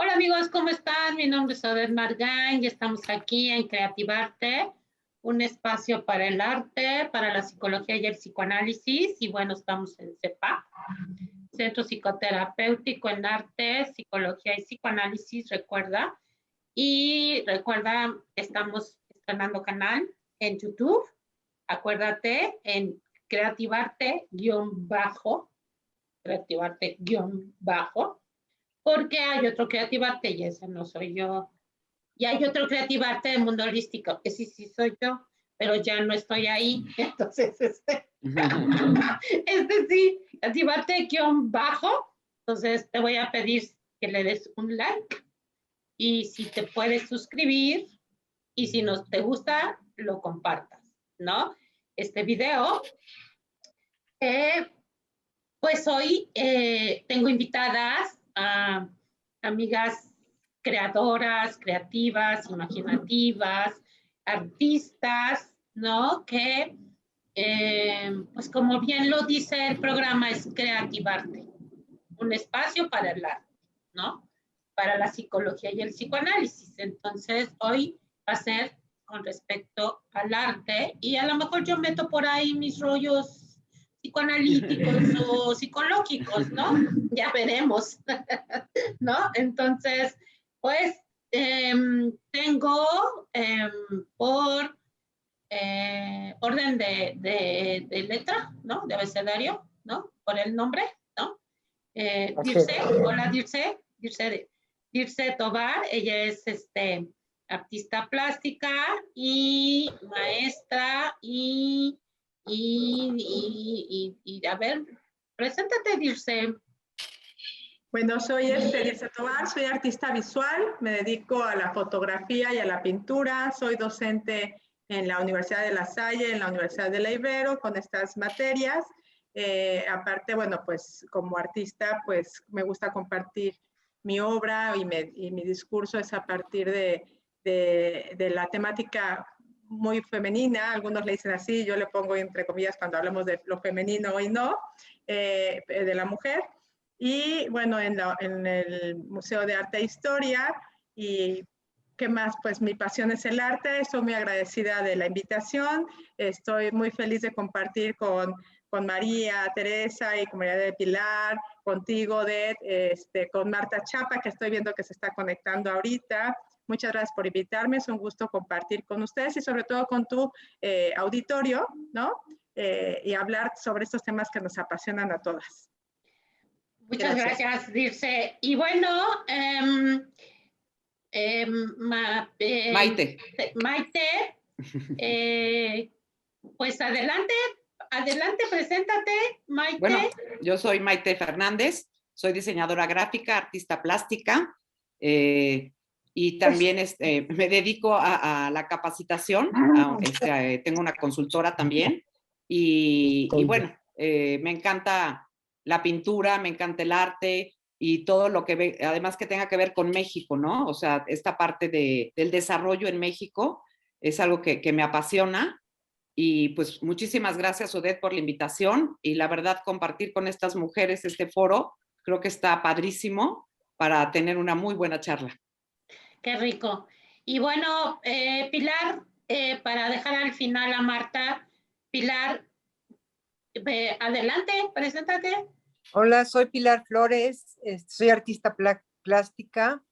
Hola amigos, ¿cómo están? Mi nombre es Odette Margain y estamos aquí en Creativarte, un espacio para el arte, para la psicología y el psicoanálisis. Y bueno, estamos en CEPA, Centro Psicoterapéutico en Arte, Psicología y Psicoanálisis, recuerda. Y recuerda, estamos estrenando canal en YouTube. Acuérdate en Creativarte-bajo, Creativarte-bajo, porque hay otro Creativarte y ese no soy yo. Y hay otro Creativarte del mundo holístico, que sí, sí soy yo, pero ya no estoy ahí. Entonces, sí, Creativarte-bajo. Entonces, te voy a pedir que le des un like y si te puedes suscribir y si no te gusta, lo compartas, ¿no? Este video. Pues hoy tengo invitadas a amigas creadoras, creativas, imaginativas, artistas, ¿no? Que, pues como bien lo dice el programa, es Creativarte, un espacio para el arte, ¿no? Para la psicología y el psicoanálisis. Entonces, hoy va a ser con respecto al arte y a lo mejor yo meto por ahí mis rollos psicoanalíticos o psicológicos, ¿no? Ya veremos, ¿no? Entonces, pues tengo por orden de letra, ¿no? De abecedario, ¿no? Por el nombre, ¿no? Dirce, hola Dirce Tobar, ella es artista plástica y maestra y a ver, preséntate Dirce. Bueno, soy Dirce Tobar, soy artista visual, me dedico a la fotografía y a la pintura, soy docente en la Universidad de La Salle, en la Universidad de la Ibero, con estas materias. Aparte, bueno, pues como artista, pues me gusta compartir mi obra y mi discurso es a partir de la temática muy femenina, algunos le dicen así, yo le pongo entre comillas cuando hablamos de lo femenino y no, de la mujer. Y bueno, en el Museo de Arte e Historia. Y ¿qué más? Pues mi pasión es el arte, estoy muy agradecida de la invitación, estoy muy feliz de compartir con María Teresa y con María de Pilar, contigo, Odette, con Marta Chapa, que estoy viendo que se está conectando ahorita. Muchas gracias por invitarme, es un gusto compartir con ustedes y sobre todo con tu auditorio, ¿no? Y hablar sobre estos temas que nos apasionan a todas. Muchas gracias, Dirce. Y bueno, Maite, pues adelante, preséntate, Maite. Bueno, yo soy Maite Fernández, soy diseñadora gráfica, artista plástica, y también me dedico a la capacitación, tengo una consultora también, y bueno, me encanta la pintura, me encanta el arte y todo lo que además que tenga que ver con México, ¿no? O sea, esta parte del desarrollo en México es algo que me apasiona. Y pues muchísimas gracias, Odette, por la invitación y la verdad compartir con estas mujeres este foro creo que está padrísimo para tener una muy buena charla. Qué rico. Y bueno, Pilar, para dejar al final a Marta, Pilar, adelante, preséntate. Hola, soy Pilar Flores, soy artista plástica,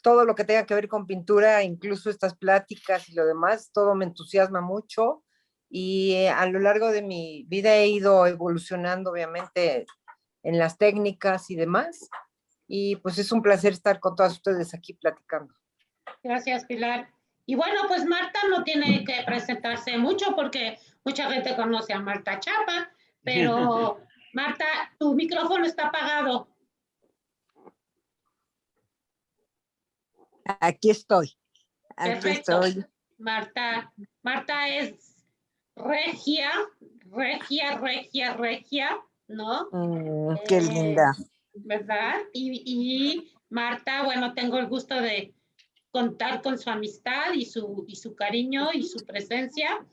todo lo que tenga que ver con pintura, incluso estas pláticas y lo demás, todo me entusiasma mucho y a lo largo de mi vida he ido evolucionando obviamente en las técnicas y demás y pues es un placer estar con todas ustedes aquí platicando. Gracias, Pilar. Y bueno, pues Marta no tiene que presentarse mucho porque mucha gente conoce a Marta Chapa, pero Marta, tu micrófono está apagado. Aquí estoy. Perfecto. Marta es regia, ¿no? Qué linda. ¿Verdad? Y Marta, bueno, tengo el gusto de contar con su amistad y su cariño y su presencia.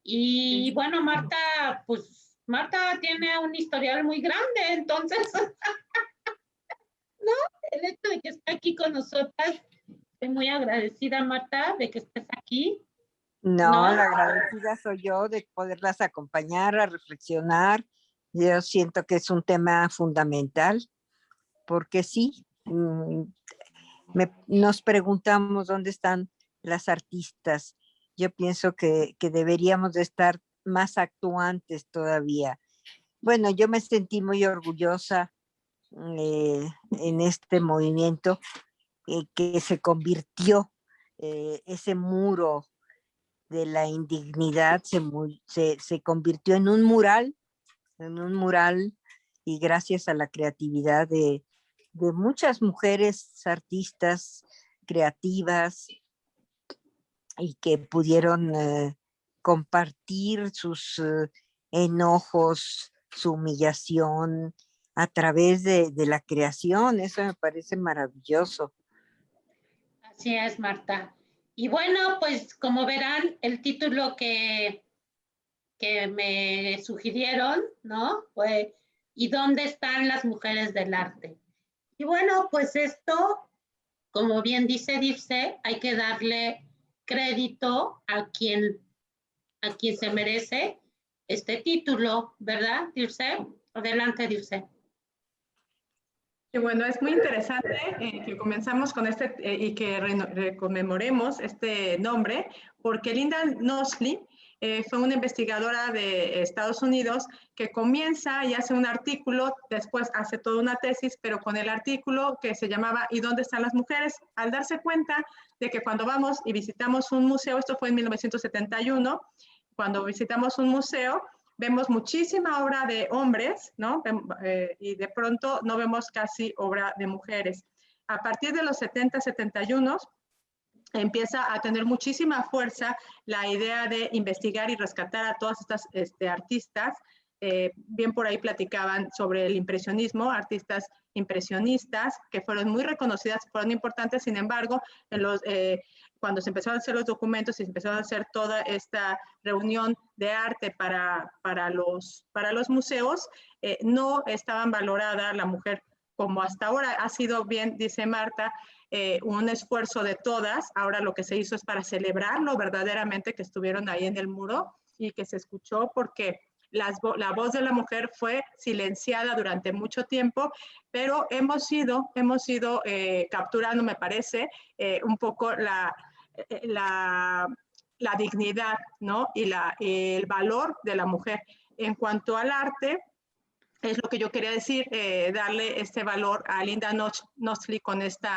Y bueno, Marta, pues Marta tiene un historial muy grande, entonces, ¿no? el hecho de que esté aquí con nosotras. Estoy muy agradecida, Marta, de que estés aquí. No, la agradecida soy yo de poderlas acompañar a reflexionar. Yo siento que es un tema fundamental, porque sí, nos preguntamos dónde están las artistas. Yo pienso que deberíamos de estar más actuantes todavía. Bueno, yo me sentí muy orgullosa en este movimiento que se convirtió ese muro de la indignidad, se convirtió en un mural, y gracias a la creatividad de muchas mujeres artistas creativas y que pudieron compartir sus enojos, su humillación a través de la creación. Eso me parece maravilloso. Así es, Marta. Y bueno, pues como verán, el título que me sugirieron, ¿no? Fue ¿y dónde están las mujeres del arte? Y bueno, pues esto, como bien dice Dirce, hay que darle crédito a quien se merece este título, ¿verdad, Dirce? Adelante, Dirce. Y bueno, es muy interesante que comenzamos con y que conmemoremos este nombre, porque Linda Knowsley fue una investigadora de Estados Unidos que comienza y hace un artículo, después hace toda una tesis, pero con el artículo que se llamaba ¿Y dónde están las mujeres? Al darse cuenta de que cuando vamos y visitamos un museo, esto fue en 1971, cuando visitamos un museo, vemos muchísima obra de hombres, ¿no? Y de pronto no vemos casi obra de mujeres. A partir de los 70, 71, empieza a tener muchísima fuerza la idea de investigar y rescatar a todas estas artistas. Bien por ahí platicaban sobre el impresionismo, artistas impresionistas que fueron muy reconocidas, fueron importantes, sin embargo, cuando se empezaron a hacer los documentos y se empezó a hacer toda esta reunión de arte para los museos, no estaban valorada la mujer como hasta ahora ha sido, bien dice Marta, un esfuerzo de todas. Ahora lo que se hizo es para celebrarlo verdaderamente, que estuvieron ahí en el muro y que se escuchó, porque la voz de la mujer fue silenciada durante mucho tiempo, pero hemos ido capturando, me parece, un poco la dignidad, ¿no? Y el valor de la mujer. En cuanto al arte, es lo que yo quería decir, darle este valor a Linda Knowsley con este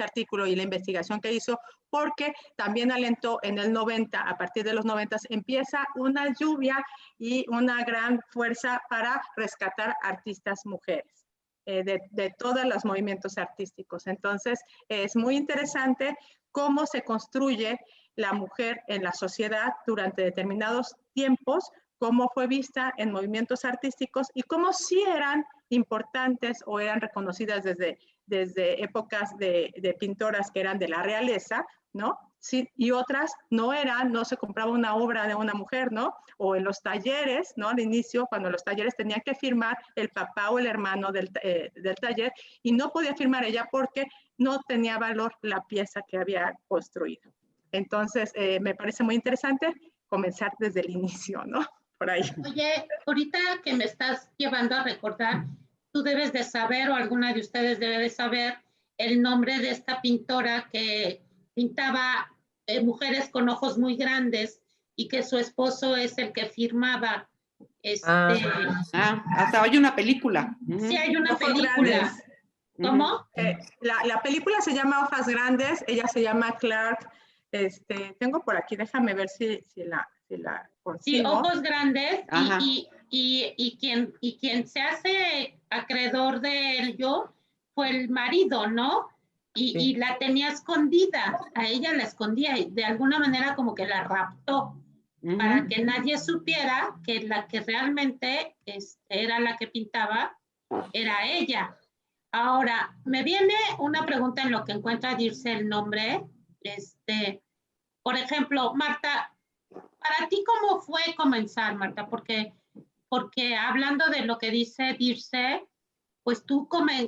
artículo y la investigación que hizo, porque también alentó en el 90, a partir de los 90, empieza una lluvia y una gran fuerza para rescatar artistas mujeres de todos los movimientos artísticos. Entonces, es muy interesante cómo se construye la mujer en la sociedad durante determinados tiempos, cómo fue vista en movimientos artísticos y cómo sí eran importantes o eran reconocidas desde épocas de pintoras que eran de la realeza, ¿no? Sí, y otras no eran, no se compraba una obra de una mujer, ¿no? O en los talleres, ¿no? Al inicio, cuando los talleres tenían que firmar el papá o el hermano del taller y no podía firmar ella porque no tenía valor la pieza que había construido. Entonces, me parece muy interesante comenzar desde el inicio, ¿no? Por ahí. Oye, ahorita que me estás llevando a recordar, tú debes de saber, o alguna de ustedes debe de saber, el nombre de esta pintora que pintaba mujeres con ojos muy grandes y que su esposo es el que firmaba. Hasta hay una película. Sí, hay una película. Grandes. ¿Cómo? La película se llama Hojas Grandes, ella se llama Clark. Tengo por aquí, déjame ver si la consigo. Sí, Ojos Grandes, y quien se hace acreedor de ello fue el marido, ¿no? Y la tenía escondida, a ella la escondía y de alguna manera como que la raptó para que nadie supiera que la que realmente era la que pintaba era ella. Ahora, me viene una pregunta en lo que encuentra Dirce el nombre. Por ejemplo, Marta, ¿para ti cómo fue comenzar, Marta? Porque hablando de lo que dice Dirce, pues tú,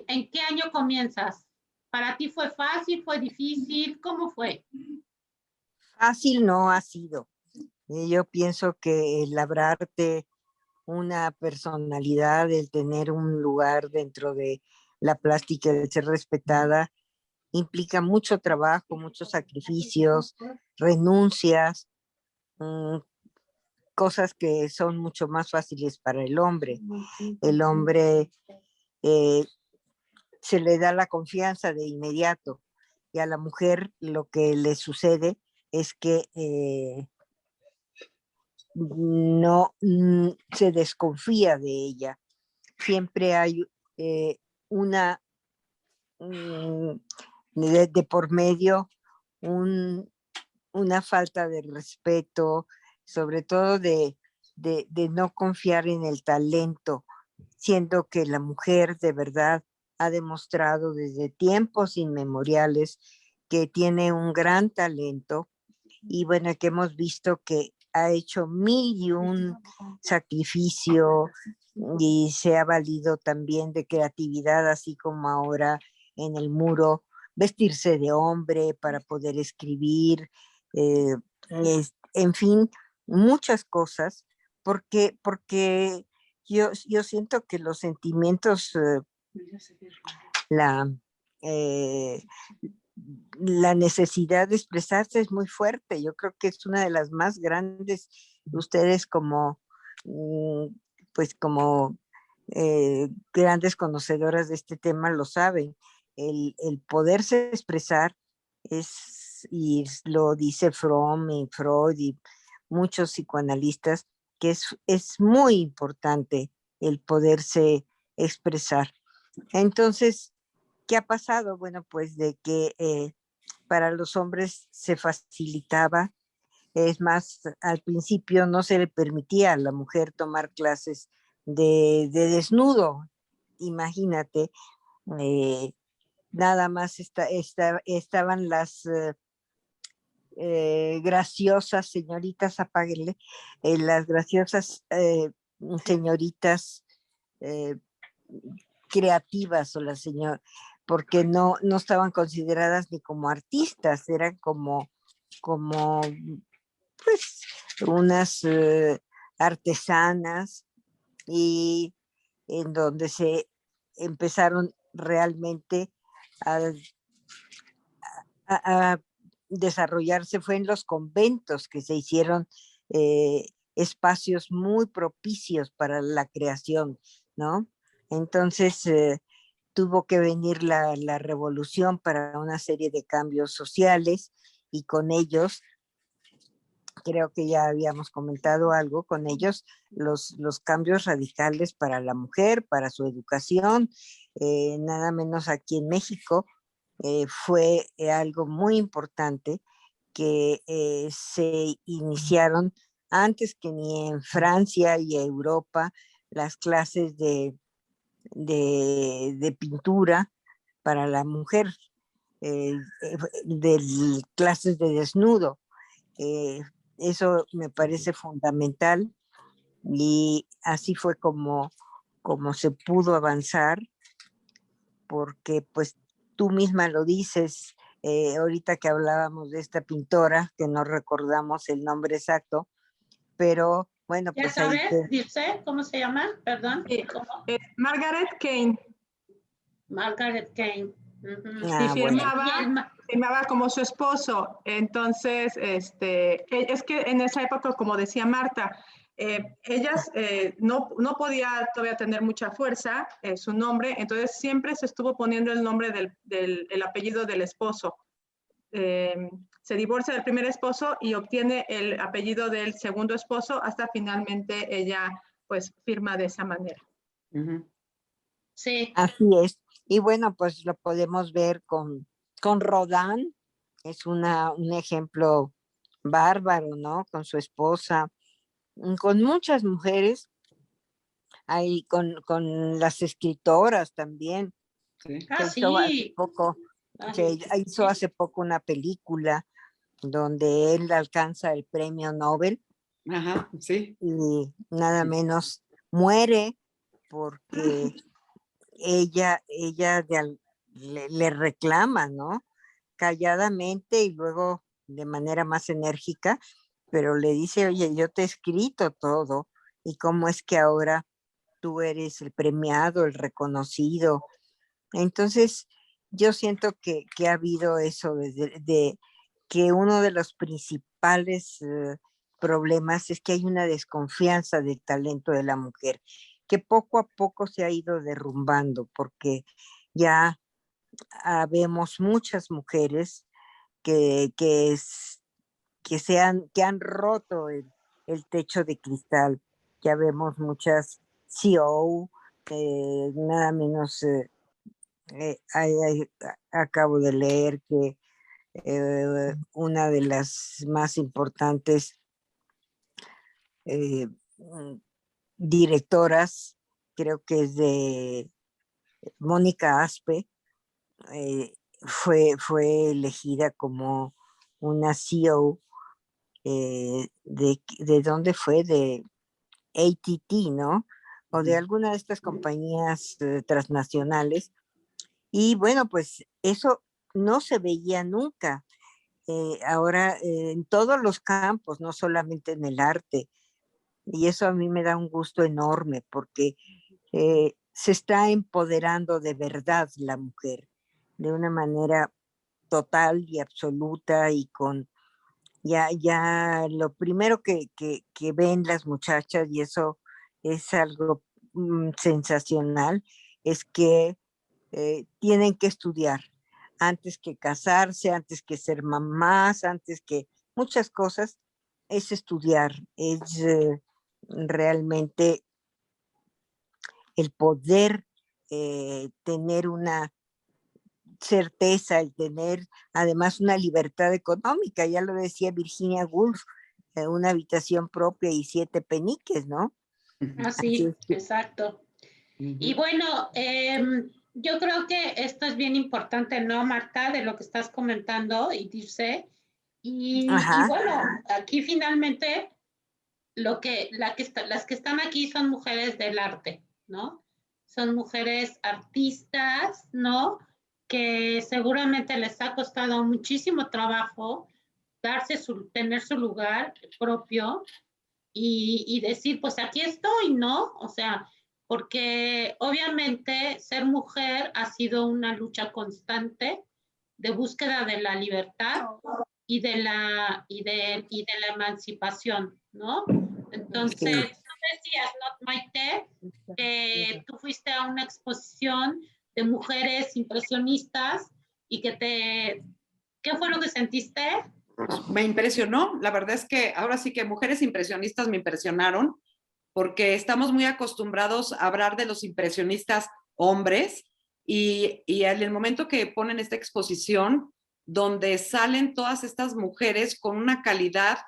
¿en qué año comienzas ¿Para ti fue fácil, fue difícil? ¿Cómo fue? Fácil no ha sido. Yo pienso que el labrarte una personalidad, el tener un lugar dentro de la plástica, el ser respetada, implica mucho trabajo, muchos sacrificios, renuncias, cosas que son mucho más fáciles para el hombre. El hombre se le da la confianza de inmediato y a la mujer lo que le sucede es que no se desconfía de ella. Siempre hay una de por medio una falta de respeto, sobre todo de no confiar en el talento, siendo que la mujer de verdad ha demostrado desde tiempos inmemoriales que tiene un gran talento y bueno, que hemos visto que ha hecho 1001 sacrificio y se ha valido también de creatividad, así como ahora en el muro, vestirse de hombre para poder escribir, en fin, muchas cosas, porque yo siento que los sentimientos, la, eh, la necesidad de expresarse es muy fuerte. Yo creo que es una de las más grandes. Ustedes como, pues como grandes conocedoras de este tema lo saben. El poderse expresar es, y lo dice Fromm y Freud y muchos psicoanalistas, que es muy importante el poderse expresar. Entonces, ¿qué ha pasado? Bueno, pues de que para los hombres se facilitaba, es más, al principio no se le permitía a la mujer tomar clases de desnudo, imagínate, nada más estaban las graciosas señoritas, apáguenle, las graciosas señoritas creativas o las señoras, porque no estaban consideradas ni como artistas, eran como pues unas artesanas, y en donde se empezaron realmente a desarrollarse fue en los conventos, que se hicieron espacios muy propicios para la creación, ¿no? Entonces tuvo que venir la revolución para una serie de cambios sociales, y con ellos, creo que ya habíamos comentado algo, con ellos los cambios radicales para la mujer, para su educación, nada menos aquí en México, fue algo muy importante que se iniciaron antes que ni en Francia y Europa las clases de pintura para la mujer, de clases de desnudo. Eso me parece fundamental, y así fue como se pudo avanzar, porque pues tú misma lo dices, ahorita que hablábamos de esta pintora, que no recordamos el nombre exacto, pero bueno, ¿Ya pues sabes, ahí dice, cómo se llama? Perdón. Sí, ¿Cómo? Margaret Kane. Margaret Kane. Y bueno. firmaba como su esposo. Entonces, es que en esa época, como decía Marta, ellas no podía todavía tener mucha fuerza su nombre, entonces siempre se estuvo poniendo el nombre el apellido del esposo. Se divorcia del primer esposo y obtiene el apellido del segundo esposo, hasta finalmente ella pues firma de esa manera. Sí. Así es. Y bueno, pues lo podemos ver con Rodin, es un ejemplo bárbaro, ¿no? Con su esposa, con muchas mujeres, ahí con las escritoras también. Sí. Que hizo hace poco, hizo hace poco una película donde él alcanza el premio Nobel. Ajá, sí. Y nada menos muere porque ella le reclama, ¿no? Calladamente y luego de manera más enérgica, pero le dice, oye, yo te he escrito todo y cómo es que ahora tú eres el premiado, el reconocido. Entonces, yo siento que ha habido eso de que uno de los principales problemas es que hay una desconfianza del talento de la mujer, que poco a poco se ha ido derrumbando, porque ya vemos muchas mujeres que han roto el techo de cristal. Ya vemos muchas CEO, nada menos, acabo de leer que una de las más importantes directoras, creo que es de Mónica Aspe, fue elegida como una CEO de dónde fue, de AT&T, ¿no? O de alguna de estas compañías transnacionales. Y bueno, pues eso no se veía nunca. Ahora en todos los campos, no solamente en el arte. Y eso a mí me da un gusto enorme porque se está empoderando de verdad la mujer de una manera total y absoluta y con ya lo primero que ven las muchachas, y eso es algo sensacional, es que tienen que estudiar antes que casarse, antes que ser mamás, antes que muchas cosas, es estudiar, es realmente el poder tener una certeza, el tener además una libertad económica, ya lo decía Virginia Woolf, una habitación propia y 7 peniques, ¿no? Así, exacto. Y bueno, yo creo que esto es bien importante, ¿no, Marta? De lo que estás comentando y dice. Y bueno, aquí finalmente las que están aquí son mujeres del arte, ¿no? Son mujeres artistas, ¿no? Que seguramente les ha costado muchísimo trabajo tener su lugar propio y decir, pues aquí estoy, ¿no? O sea, porque obviamente ser mujer ha sido una lucha constante de búsqueda de la libertad y de la emancipación, ¿no? Entonces, tú decías, ¿no, Maite? Tú fuiste a una exposición de mujeres impresionistas y ¿qué fue lo que sentiste? Me impresionó, la verdad es que ahora sí que mujeres impresionistas me impresionaron, porque estamos muy acostumbrados a hablar de los impresionistas hombres y en el momento que ponen esta exposición, donde salen todas estas mujeres con una calidad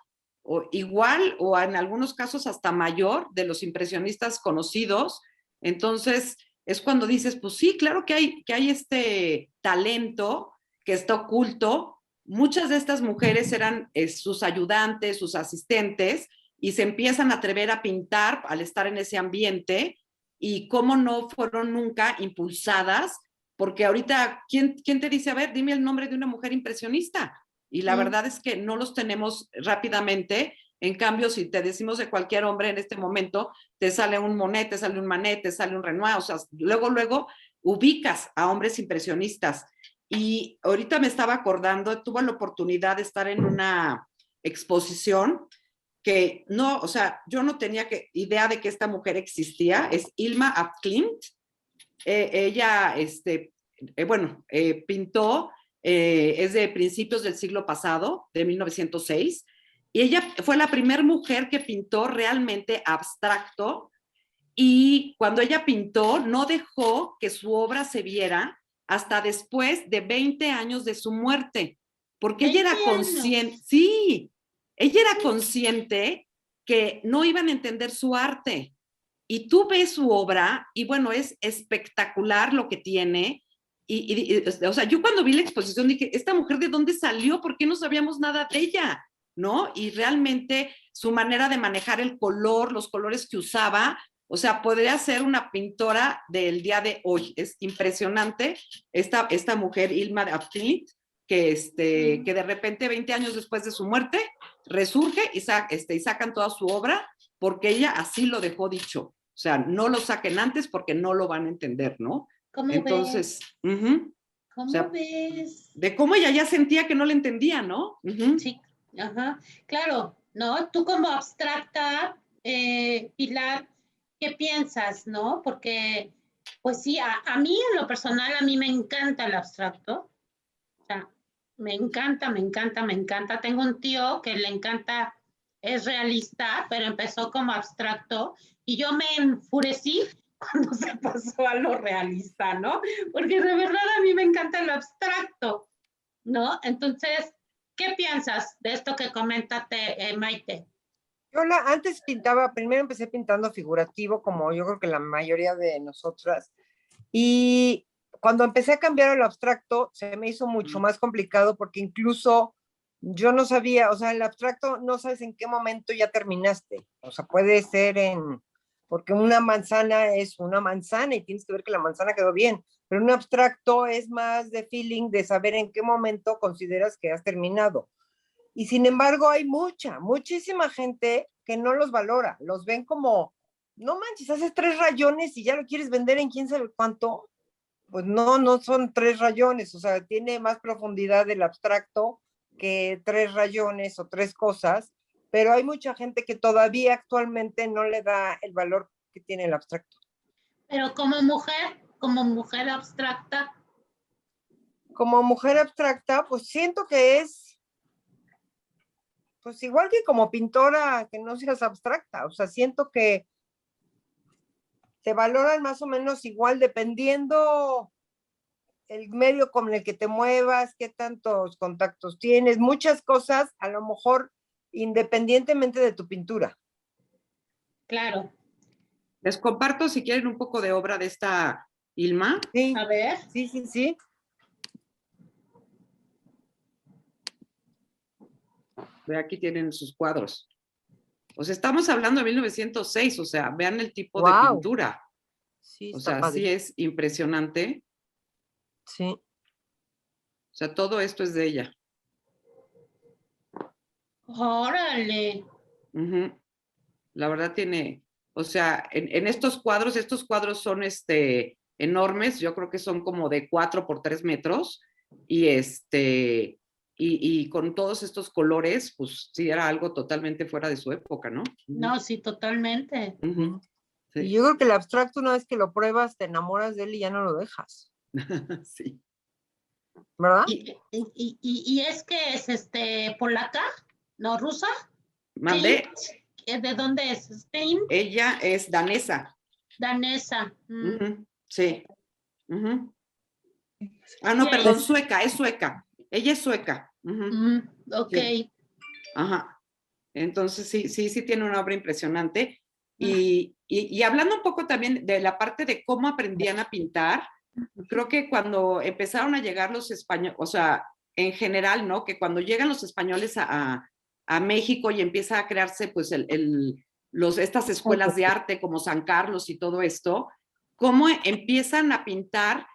igual o en algunos casos hasta mayor de los impresionistas conocidos, entonces es cuando dices, pues sí, claro que hay este talento que está oculto. Muchas de estas mujeres eran sus ayudantes, sus asistentes, y se empiezan a atrever a pintar al estar en ese ambiente, y cómo no fueron nunca impulsadas, porque ahorita, ¿quién te dice, a ver, dime el nombre de una mujer impresionista? Y la verdad es que no los tenemos rápidamente. En cambio, si te decimos de cualquier hombre en este momento, te sale un Monet, te sale un Manet, te sale un Renoir, o sea, luego ubicas a hombres impresionistas. Y ahorita me estaba acordando, tuve la oportunidad de estar en una exposición que no, o sea, yo no tenía idea de que esta mujer existía, es Ilma af Klint. Ella, pintó, es de principios del siglo pasado, de 1906, y ella fue la primera mujer que pintó realmente abstracto, y cuando ella pintó, no dejó que su obra se viera hasta después de 20 años de su muerte, porque ella era consciente, sí, ella era consciente que no iban a entender su arte. Y tú ves su obra y bueno, es espectacular lo que tiene. O sea, yo cuando vi la exposición dije, ¿esta mujer de dónde salió? ¿Por qué no sabíamos nada de ella? ¿No? Y realmente su manera de manejar el color, los colores que usaba, O sea, podría ser una pintora del día de hoy. Es impresionante esta mujer, Ilma Abtilit, que de repente 20 años después de su muerte resurge y sacan toda su obra porque ella así lo dejó dicho. O sea, no lo saquen antes porque no lo van a entender, ¿no? ¿Cómo Entonces, ves? o sea, ¿Cómo ves? de cómo ella ya sentía que no le entendía, ¿no? Sí, ajá, claro, ¿no? Tú como abstracta, Pilar, ¿qué piensas, no? Porque, pues sí, a mí en lo personal, a mí me encanta el abstracto. O sea, me encanta, me encanta, me encanta. Tengo un tío que le encanta, es realista, pero empezó como abstracto y yo me enfurecí cuando se pasó a lo realista, ¿no? Porque de verdad a mí me encanta el abstracto, ¿no? Entonces, ¿qué piensas de esto que comentaste, Maite? Yo antes pintaba, primero empecé pintando figurativo, como yo creo que la mayoría de nosotras, y cuando empecé a cambiar al abstracto, se me hizo mucho más complicado porque incluso yo no sabía, o sea, el abstracto no sabes en qué momento ya terminaste. O sea, puede ser porque una manzana es una manzana y tienes que ver que la manzana quedó bien, pero un abstracto es más de feeling, de saber en qué momento consideras que has terminado. Y sin embargo, hay muchísima gente que no los valora, los ven como, no manches, haces 3 rayones y ya lo quieres vender en quién sabe cuánto. Pues no son 3 rayones, o sea, tiene más profundidad el abstracto que 3 rayones o 3 cosas, pero hay mucha gente que todavía actualmente no le da el valor que tiene el abstracto. Pero como mujer abstracta. Como mujer abstracta, pues siento que es, pues igual que como pintora, que no seas abstracta, o sea, siento que te valoran más o menos igual dependiendo el medio con el que te muevas, qué tantos contactos tienes, muchas cosas, a lo mejor independientemente de tu pintura. Claro. Les comparto, si quieren, un poco de obra de esta Ilma. Sí, A ver. sí. Ve, aquí tienen sus cuadros. O sea, estamos hablando de 1906, o sea, vean el tipo de pintura. Sí, O está sea, padre. sí es impresionante. Sí. O sea, todo esto es de ella. Órale. La verdad tiene, o sea, en estos cuadros son enormes, yo creo que son como de 4 por 3 metros, y con todos estos colores, pues sí era algo totalmente fuera de su época, ¿no? No, sí, totalmente. Sí. Y yo creo que el abstracto, una vez que lo pruebas, te enamoras de él y ya no lo dejas. Sí. ¿Verdad? Y es que es polaca, no rusa. ¿Mandé? ¿De dónde es? ¿Spain? Ella es danesa. Danesa. Sí. Ah, no, perdón, sueca, es sueca. Ella es sueca. Ok. Sí. Ajá. Entonces sí tiene una obra impresionante. Y hablando un poco también de la parte de cómo aprendían a pintar, creo que cuando empezaron a llegar los españoles, o sea, en general, ¿no? Que cuando llegan los españoles a México y empieza a crearse pues estas escuelas de arte como San Carlos y todo esto, cómo empiezan a pintar,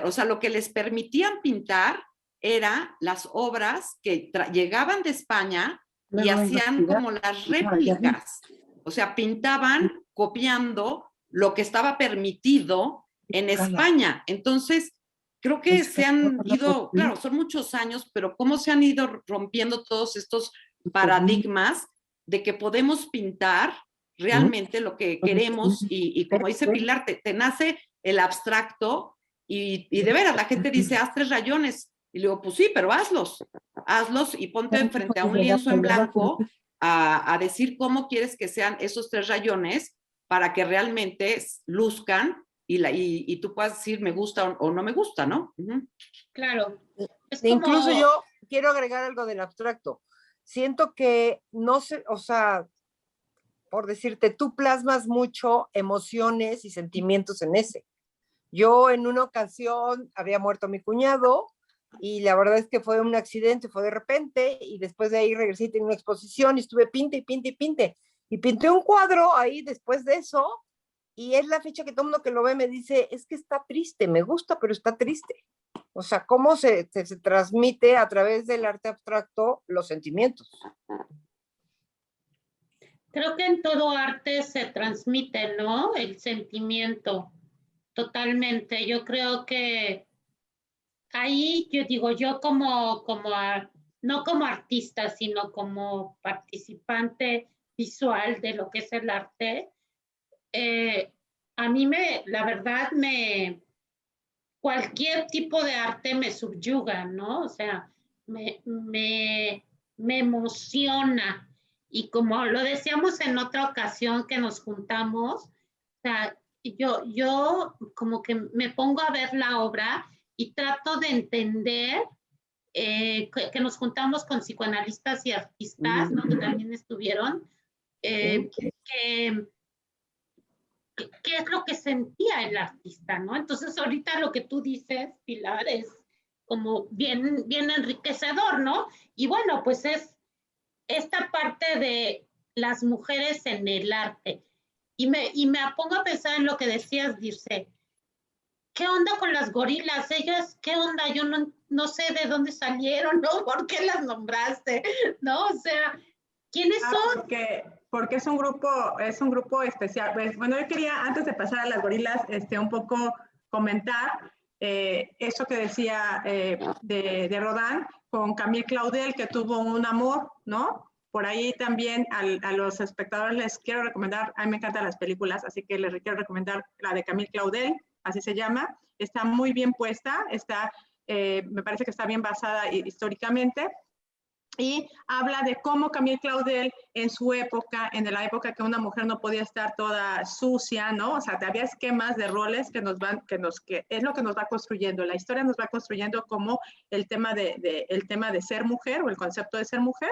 o sea, lo que les permitían pintar era las obras que llegaban de España y hacían como las réplicas, o sea, pintaban copiando lo que estaba permitido en España. Entonces, creo que se han ido, claro, son muchos años, pero cómo se han ido rompiendo todos estos paradigmas de que podemos pintar realmente lo que queremos y como dice Pilar, te nace el abstracto y de veras la gente dice, haz 3 rayones. Y le digo, pues sí, pero hazlos y ponte frente a un lienzo en blanco a decir cómo quieres que sean esos 3 rayones para que realmente luzcan y tú puedas decir me gusta o no me gusta, ¿no? Claro. Incluso yo quiero agregar algo del abstracto. Siento que no sé, o sea, por decirte, tú plasmas mucho emociones y sentimientos en ese. Yo en una ocasión había muerto mi cuñado y la verdad es que fue un accidente, fue de repente y después de ahí regresé y tenía una exposición y estuve pinte y pinte y pinte. Y pinté un cuadro ahí después de eso, y es la fecha que todo el mundo que lo ve me dice, es que está triste, me gusta, pero está triste. O sea, cómo se transmite a través del arte abstracto los sentimientos. Creo que en todo arte se transmite, ¿no? El sentimiento, totalmente. Yo creo que ahí, yo digo, yo no como artista, sino como participante visual de lo que es el arte, a mí la verdad, cualquier tipo de arte me subyuga, ¿no? O sea, me emociona. Y como lo decíamos en otra ocasión que nos juntamos, o sea, yo como que me pongo a ver la obra y trato de entender que nos juntamos con psicoanalistas y artistas, ¿no? Que también estuvieron, qué es lo que sentía el artista, ¿no? Entonces ahorita lo que tú dices, Pilar, es como bien, bien enriquecedor, ¿no? Y bueno, pues es esta parte de las mujeres en el arte. Y me pongo a pensar en lo que decías, Dirce. ¿Qué onda con las gorilas? Ellas, ¿qué onda? Yo no sé de dónde salieron, ¿no? ¿Por qué las nombraste? ¿No? O sea, ¿quiénes son? Porque es un grupo especial. Pues, bueno, yo quería, antes de pasar a las gorilas, un poco comentar eso que decía de Rodin con Camille Claudel, que tuvo un amor, ¿no? Por ahí también a los espectadores les quiero recomendar, a mí me encantan las películas, así que les quiero recomendar la de Camille Claudel, así se llama. Está muy bien puesta, me parece que está bien basada históricamente. Y habla de cómo Camille Claudel en su época, en la época que una mujer no podía estar toda sucia, ¿no? O sea, había esquemas de roles que es lo que nos va construyendo. La historia nos va construyendo como el tema de ser mujer o el concepto de ser mujer,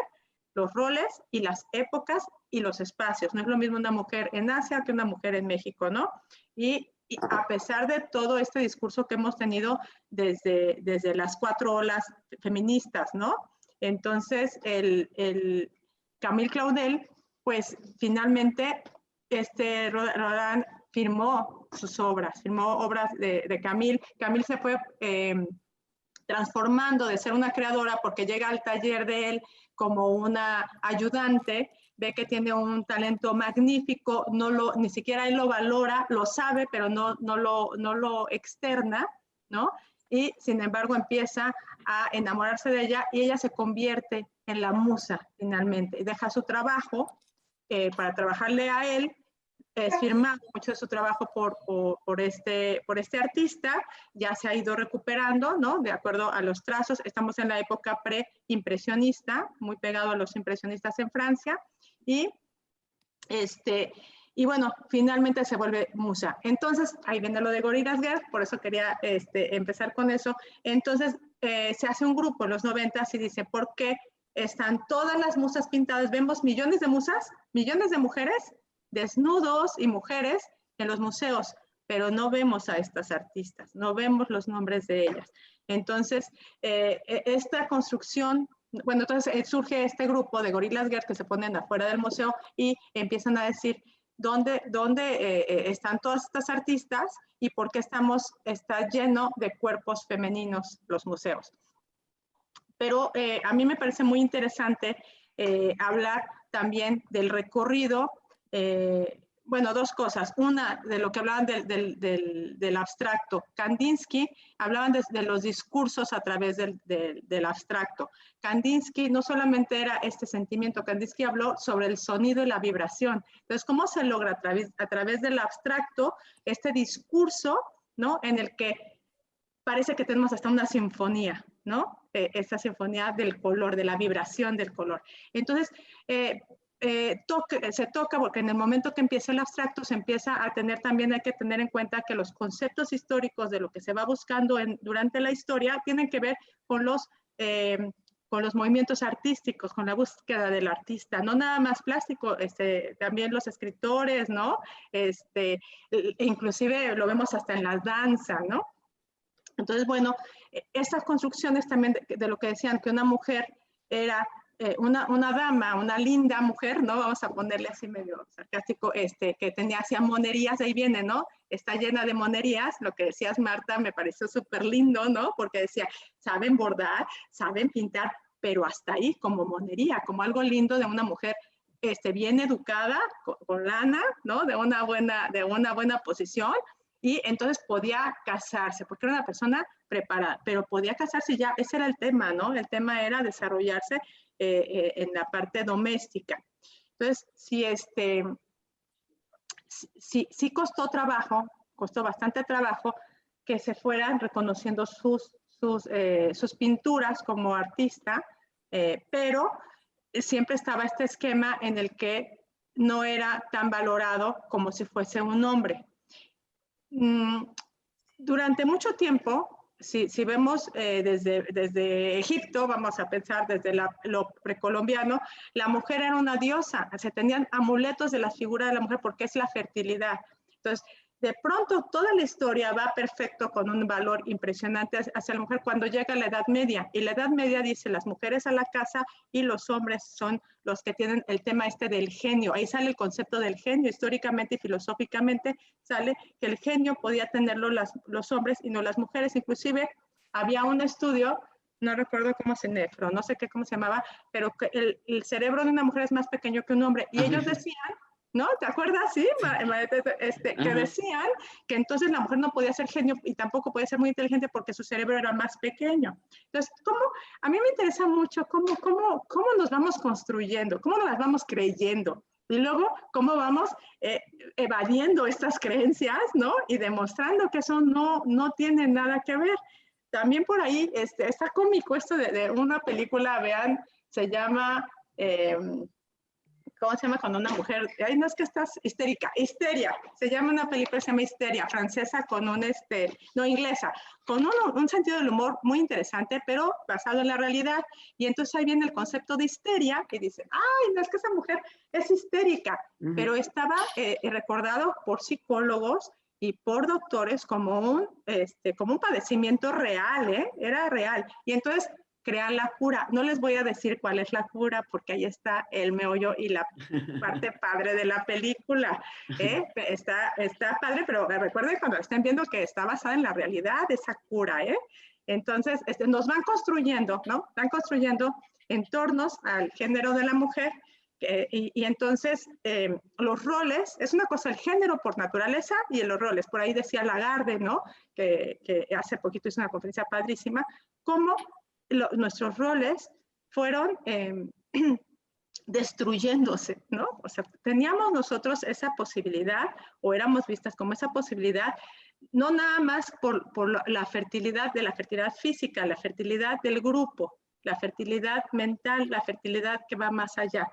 los roles y las épocas y los espacios. No es lo mismo una mujer en Asia que una mujer en México, ¿no? Y a pesar de todo este discurso que hemos tenido desde las 4 olas feministas, ¿no? Entonces, el Camille Claudel, pues finalmente, Rodin firmó sus obras, firmó obras de Camille. Camille se fue transformando de ser una creadora porque llega al taller de él como una ayudante, ve que tiene un talento magnífico, ni siquiera él lo valora, lo sabe, pero no lo externa, ¿no? Y sin embargo empieza a enamorarse de ella y ella se convierte en la musa finalmente. Deja su trabajo para trabajarle a él, es firmado mucho de su trabajo por este artista, ya se ha ido recuperando, ¿no? De acuerdo a los trazos, estamos en la época pre-impresionista, muy pegado a los impresionistas en Francia, y bueno, finalmente se vuelve musa. Entonces, ahí viene lo de Gorillaz Girl, por eso quería empezar con eso. Entonces, se hace un grupo en los 90 y dice, ¿por qué están todas las musas pintadas? Vemos millones de musas, millones de mujeres, desnudos y mujeres en los museos, pero no vemos a estas artistas, no vemos los nombres de ellas. Entonces, esta construcción, bueno, entonces surge este grupo de Gorillaz Girl que se ponen afuera del museo y empiezan a decir dónde están todas estas artistas y por qué está lleno de cuerpos femeninos los museos. Pero a mí me parece muy interesante hablar también del recorrido, bueno, dos cosas. Una, de lo que hablaban del abstracto. Kandinsky, hablaban de los discursos a través del abstracto. Kandinsky no solamente era este sentimiento, Kandinsky habló sobre el sonido y la vibración. Entonces, ¿cómo se logra a través del abstracto este discurso, ¿no? En el que parece que tenemos hasta una sinfonía, ¿no? Esta sinfonía del color, de la vibración del color. Entonces, se toca porque en el momento que empieza el abstracto se empieza a tener también, hay que tener en cuenta que los conceptos históricos de lo que se va buscando durante la historia tienen que ver con los movimientos artísticos, con la búsqueda del artista, no nada más plástico, también los escritores, ¿no? Inclusive lo vemos hasta en la danza, ¿no? Entonces, bueno, estas construcciones también de lo que decían, que una mujer era una dama, una linda mujer, ¿no? Vamos a ponerle así medio sarcástico, que hacía monerías, ahí viene, ¿no? Está llena de monerías, lo que decías, Marta, me pareció súper lindo, ¿no? Porque decía, saben bordar, saben pintar, pero hasta ahí, como monería, como algo lindo de una mujer bien educada, con lana, ¿no? De una buena posición, y entonces podía casarse, porque era una persona preparada, pero podía casarse ya, ese era el tema, ¿no? El tema era desarrollarse en la parte doméstica. Entonces, sí costó bastante trabajo que se fueran reconociendo sus pinturas como artista, pero siempre estaba este esquema en el que no era tan valorado como si fuese un hombre. Durante mucho tiempo, si vemos desde Egipto, vamos a pensar desde lo precolombiano, la mujer era una diosa, se tenían amuletos de la figura de la mujer porque es la fertilidad. Entonces, de pronto toda la historia va perfecto con un valor impresionante hacia la mujer cuando llega la Edad Media. Y la Edad Media dice las mujeres a la casa y los hombres son los que tienen el tema del genio. Ahí sale el concepto del genio. Históricamente y filosóficamente sale que el genio podía tenerlo los hombres y no las mujeres. Inclusive había un estudio, no recuerdo cómo se llamaba, pero que el cerebro de una mujer es más pequeño que un hombre. Y ellos decían, ¿no? ¿Te acuerdas? Sí, que decían que entonces la mujer no podía ser genio y tampoco podía ser muy inteligente porque su cerebro era más pequeño. Entonces, a mí me interesa mucho cómo nos vamos construyendo, cómo nos las vamos creyendo. Y luego, cómo vamos evadiendo estas creencias, ¿no? Y demostrando que eso no tiene nada que ver. También por ahí está cómico esto de una película, vean, se llama... ¿cómo se llama cuando una mujer, ay, no es que estás histérica, Histeria, se llama una película, se llama Histeria, francesa con inglesa, con un sentido del humor muy interesante, pero basado en la realidad, y entonces ahí viene el concepto de histeria, que dice, ay, no es que esa mujer es histérica, pero estaba recordado por psicólogos y por doctores como un padecimiento real, era real, y entonces crean la cura. No les voy a decir cuál es la cura porque ahí está el meollo y la parte padre de la película. Está padre, pero recuerden cuando estén viendo que está basada en la realidad esa cura. Entonces, nos van construyendo, ¿no? Van construyendo entornos al género de la mujer y entonces los roles, es una cosa el género por naturaleza y los roles. Por ahí decía Lagarde, ¿no? Que hace poquito hizo una conferencia padrísima, cómo nuestros roles fueron destruyéndose, ¿no? O sea, teníamos nosotros esa posibilidad, o éramos vistas como esa posibilidad, no nada más por la fertilidad física, la fertilidad del grupo, la fertilidad mental, la fertilidad que va más allá.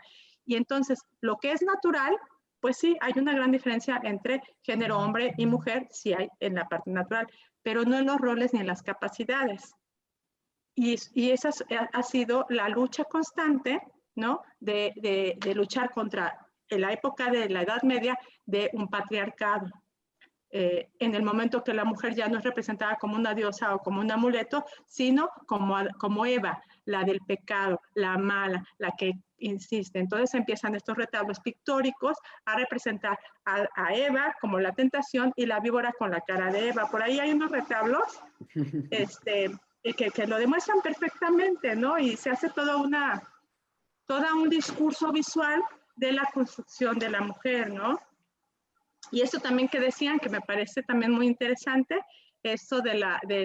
Y entonces, lo que es natural, pues sí, hay una gran diferencia entre género hombre y mujer, sí hay en la parte natural, pero no en los roles ni en las capacidades. Y esa ha sido la lucha constante, ¿no? De luchar contra, en la época de la Edad Media, de un patriarcado. En el momento que la mujer ya no es representada como una diosa o como un amuleto, sino como Eva, la del pecado, la mala, la que insiste. Entonces empiezan estos retablos pictóricos a representar a Eva como la tentación y la víbora con la cara de Eva. Por ahí hay unos retablos, que lo demuestran perfectamente, ¿no? Y se hace todo un discurso visual de la construcción de la mujer, ¿no? Y esto también que decían, que me parece también muy interesante, esto de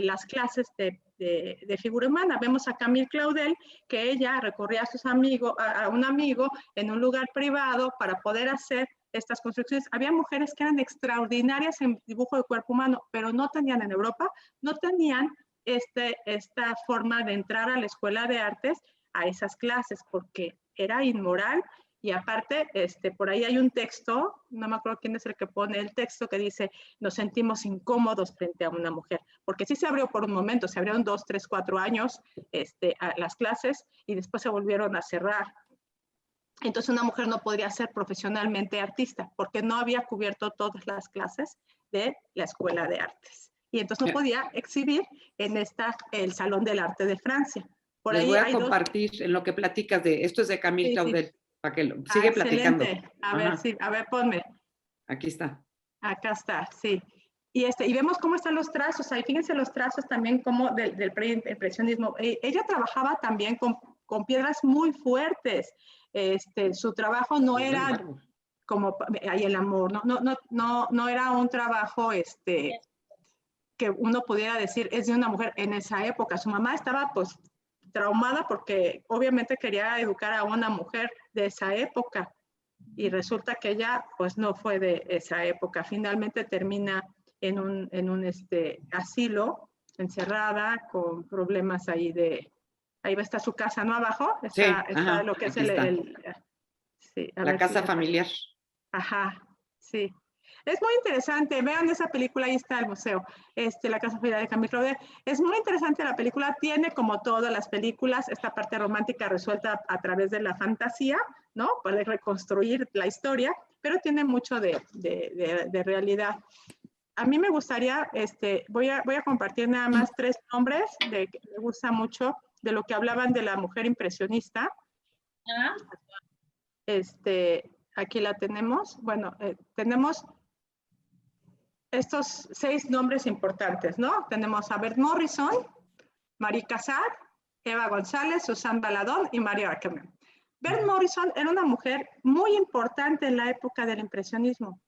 las clases de figura humana. Vemos a Camille Claudel, que ella recorría a un amigo en un lugar privado para poder hacer estas construcciones. Había mujeres que eran extraordinarias en dibujo de cuerpo humano, pero no tenían en Europa, no tenían esta forma de entrar a la escuela de artes a esas clases porque era inmoral y aparte por ahí hay un texto, no me acuerdo quién es el que pone el texto que dice nos sentimos incómodos frente a una mujer, porque sí se abrió por un momento, se abrieron 2, 3, 4 años a las clases y después se volvieron a cerrar. Entonces una mujer no podría ser profesionalmente artista porque no había cubierto todas las clases de la escuela de artes. Y entonces no podía exhibir en el Salón del Arte de Francia, Por Les ahí voy a hay dos. compartir en lo que platicas de, esto es de Camille Sí, sí. Claudel, para que lo sigue platicando. Excelente. A ver, Ajá. sí, a ver, ponme. Aquí está. Acá está, sí. Y vemos cómo están los trazos. Ahí fíjense los trazos también como del preimpresionismo. Ella trabajaba también con piedras muy fuertes. Su trabajo no era como ahí el amor, no era un trabajo que uno pudiera decir es de una mujer en esa época. Su mamá estaba pues traumada porque obviamente quería educar a una mujer de esa época y resulta que ella pues no fue de esa época. Finalmente termina en un asilo, encerrada, con problemas ahí ahí va a estar su casa, ¿no? Abajo está, Sí, ajá, lo que es aquí está. sí, a La ver casa si, familiar. ajá, sí. Es muy interesante, vean esa película, ahí está el museo, La Casa Familiar de Camille Claudel. Es muy interesante la película, tiene como todas las películas, esta parte romántica resuelta a través de la fantasía, ¿no? Puede reconstruir la historia, pero tiene mucho de realidad. A mí me gustaría, voy a compartir nada más 3 nombres que me gusta mucho, de lo que hablaban de la mujer impresionista. ¿Ah? Aquí la tenemos. Bueno, tenemos estos 6 nombres importantes, ¿no? Tenemos a Bert Morrison, Marie Cassatt, Eva González, Susan Baladón y Maria Ackerman. Bert Morrison era una mujer muy importante en la época del impresionismo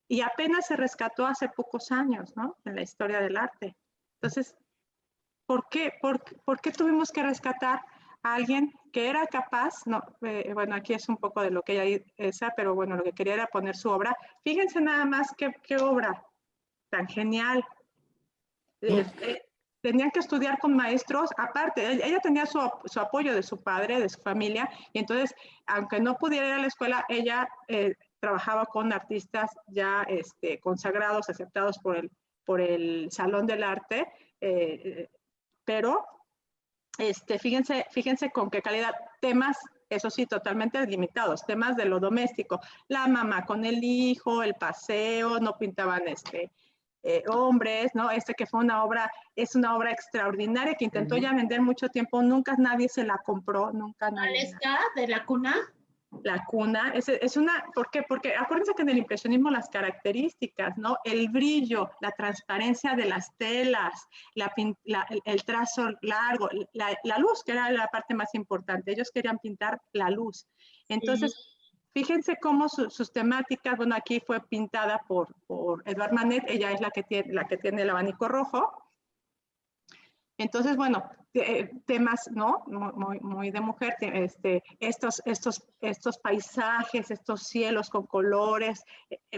y apenas se rescató hace pocos años, ¿no? En la historia del arte. Entonces, ¿por qué tuvimos que rescatar a alguien que era capaz? No, bueno, aquí es un poco de lo que ella esa, pero bueno, lo que quería era poner su obra. Fíjense nada más qué obra tan genial. Tenían que estudiar con maestros, aparte, ella tenía su apoyo de su padre, de su familia, y entonces, aunque no pudiera ir a la escuela, ella trabajaba con artistas ya consagrados, aceptados por el Salón del Arte, pero fíjense con qué calidad, temas, eso sí, totalmente limitados, temas de lo doméstico, la mamá con el hijo, el paseo, no pintaban hombres, ¿no? Que fue es una obra extraordinaria que intentó ya vender mucho tiempo, nunca nadie se la compró, nunca ¿Cuál nadie. está? ¿De la cuna? La cuna, ¿por qué? Porque acuérdense que en el impresionismo las características, ¿no? El brillo, la transparencia de las telas, el trazo largo, la luz, que era la parte más importante. Ellos querían pintar la luz. Entonces, fíjense cómo sus temáticas, bueno, aquí fue pintada por Edvard Manet, ella es la que tiene el abanico rojo. Entonces, bueno, temas, ¿no? Muy de mujer, estos paisajes, estos cielos con colores,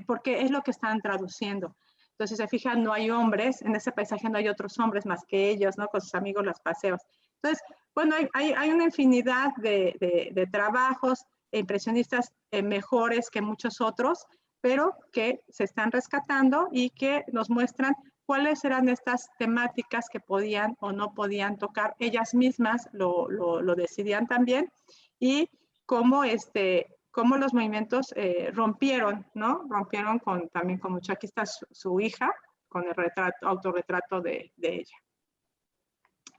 porque es lo que están traduciendo. Entonces, se fijan, no hay hombres, en ese paisaje no hay otros hombres más que ellos, ¿no? Con sus amigos los paseos. Entonces, bueno, hay una infinidad de trabajos impresionistas mejores que muchos otros, pero que se están rescatando y que nos muestran cuáles eran estas temáticas que podían o no podían tocar. Ellas mismas lo decidían también y cómo, cómo los movimientos rompieron, ¿no? Rompieron también con mucho. Aquí está su hija con el autorretrato de ella.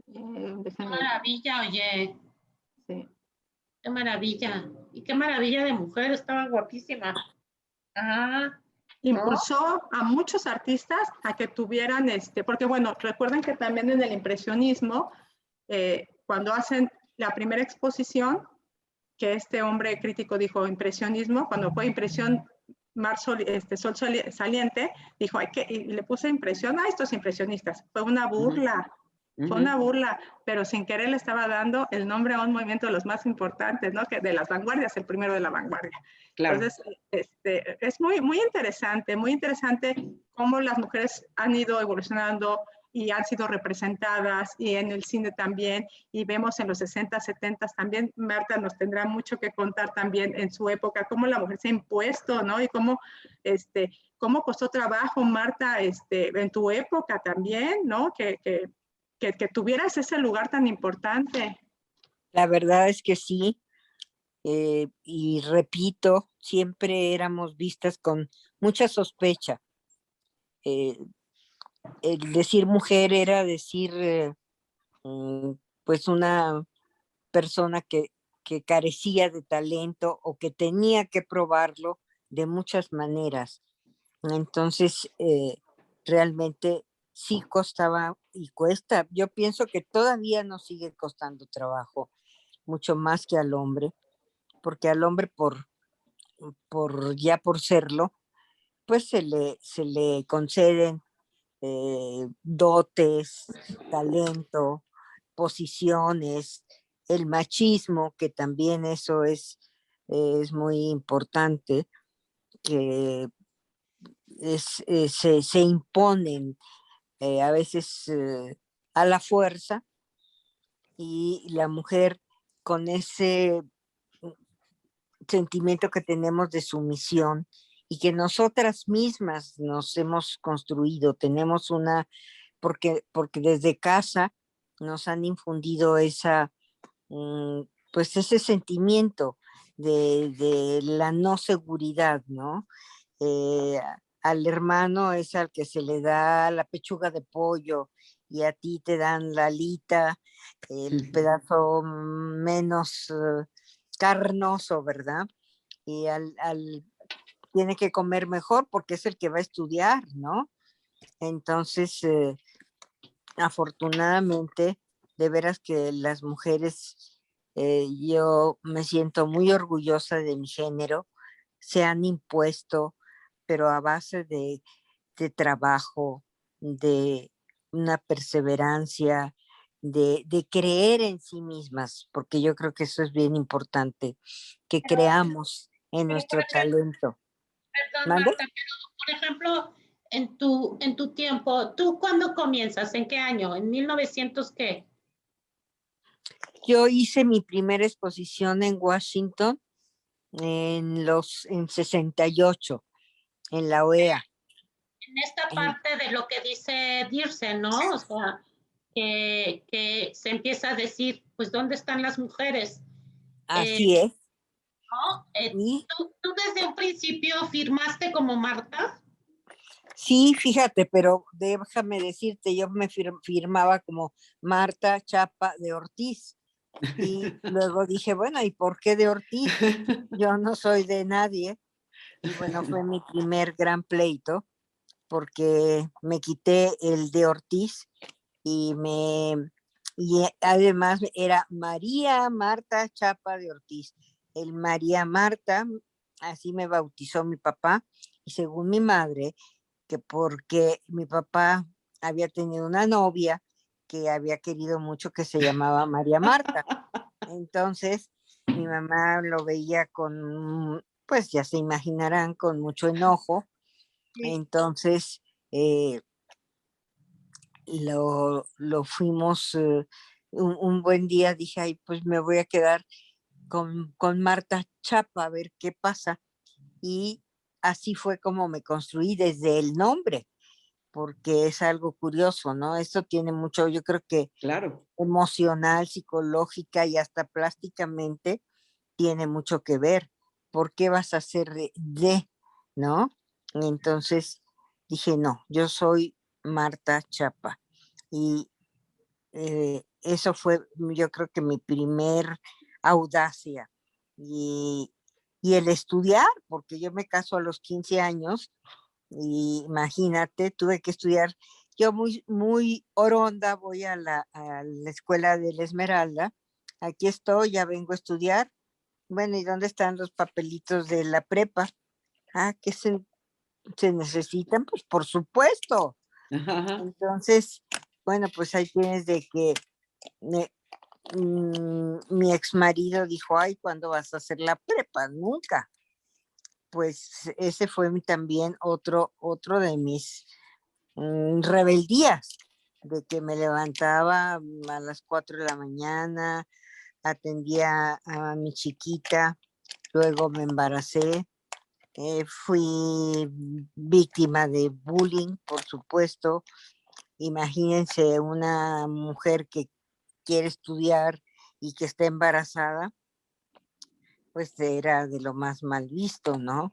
Qué maravilla, oye. Sí. Qué maravilla. Y qué maravilla de mujer, estaba guapísima. Impulsó a muchos artistas a que tuvieran porque bueno, recuerden que también en el impresionismo, cuando hacen la primera exposición, que este hombre crítico dijo impresionismo, cuando fue impresión Sol Saliente, dijo, y le puse impresión a estos impresionistas. Fue una burla. Fue una burla, pero sin querer le estaba dando el nombre a un movimiento de los más importantes, ¿no? Que de las vanguardias, el primero de la vanguardia. Claro. Entonces, es muy interesante cómo las mujeres han ido evolucionando y han sido representadas, y en el cine también, y vemos en los 60, 70 también. Marta nos tendrá mucho que contar también en su época, cómo la mujer se ha impuesto, ¿no? Y cómo costó trabajo, Marta, en tu época también, ¿no? Que tuvieras ese lugar tan importante. La verdad es que sí, y repito, siempre éramos vistas con mucha sospecha. El decir mujer era decir pues una persona que carecía de talento o que tenía que probarlo de muchas maneras. Entonces, realmente sí costaba y cuesta. Yo pienso que todavía nos sigue costando trabajo, mucho más que al hombre, porque al hombre por serlo, pues se le conceden dotes, talento, posiciones, el machismo, que también eso es muy importante, que se imponen a veces a la fuerza, y la mujer con ese sentimiento que tenemos de sumisión y que nosotras mismas nos hemos construido, tenemos porque desde casa nos han infundido pues ese sentimiento de la no seguridad, ¿no? Al hermano es al que se le da la pechuga de pollo y a ti te dan la alita, el pedazo menos carnoso, ¿verdad? Y tiene que comer mejor porque es el que va a estudiar, ¿no? Entonces, afortunadamente, de veras que las mujeres, yo me siento muy orgullosa de mi género, se han impuesto, pero a base de trabajo, de una perseverancia, de creer en sí mismas, porque yo creo que eso es bien importante, que creamos en nuestro talento. Perdón, ¿Mande? Marta, pero por ejemplo, en tu tiempo, ¿tú cuándo comienzas? ¿En qué año? ¿En 1900 qué? Yo hice mi primera exposición en Washington en 68, en la OEA. En esta parte de lo que dice Dirce, ¿no? O sea, que se empieza a decir, pues, ¿dónde están las mujeres? Así es. ¿No? Y ¿Tú desde un principio firmaste como Marta? sí, fíjate, pero déjame decirte, yo me firmaba como Marta Chapa de Ortiz. Y luego dije, bueno, ¿y por qué de Ortiz? Yo no soy de nadie. Y bueno, fue mi primer gran pleito, porque me quité el de Ortiz y además era María Marta Chapa de Ortiz. El María Marta, así me bautizó mi papá, y según mi madre, que porque mi papá había tenido una novia que había querido mucho, que se llamaba María Marta. Entonces mi mamá lo veía pues ya se imaginarán, con mucho enojo. Sí. Entonces lo fuimos, un buen día dije, ay, pues me voy a quedar con Marta Chapa a ver qué pasa. Y así fue como me construí desde el nombre, porque es algo curioso, ¿no? Esto tiene mucho, yo creo que Claro. emocional, psicológica y hasta plásticamente tiene mucho que ver. ¿Por qué vas a ser no? Entonces dije, no, yo soy Marta Chapa. Y eso fue, yo creo que mi primer audacia. Y, y el estudiar, porque yo me caso a los 15 años, y imagínate, tuve que estudiar. Yo muy oronda voy a la escuela de la Esmeralda. Aquí estoy, ya vengo a estudiar. Bueno, ¿y dónde están los papelitos de la prepa? Ah, que se necesitan, pues por supuesto. Ajá. Entonces, bueno, pues ahí tienes de que mi ex marido dijo, ay, ¿cuándo vas a hacer la prepa? Nunca. Pues ese fue también otro de mis rebeldías, de que me levantaba a las 4 de la mañana, atendía a mi chiquita, luego me embaracé, fui víctima de bullying, por supuesto. Imagínense una mujer que quiere estudiar y que está embarazada, pues era de lo más mal visto, ¿no?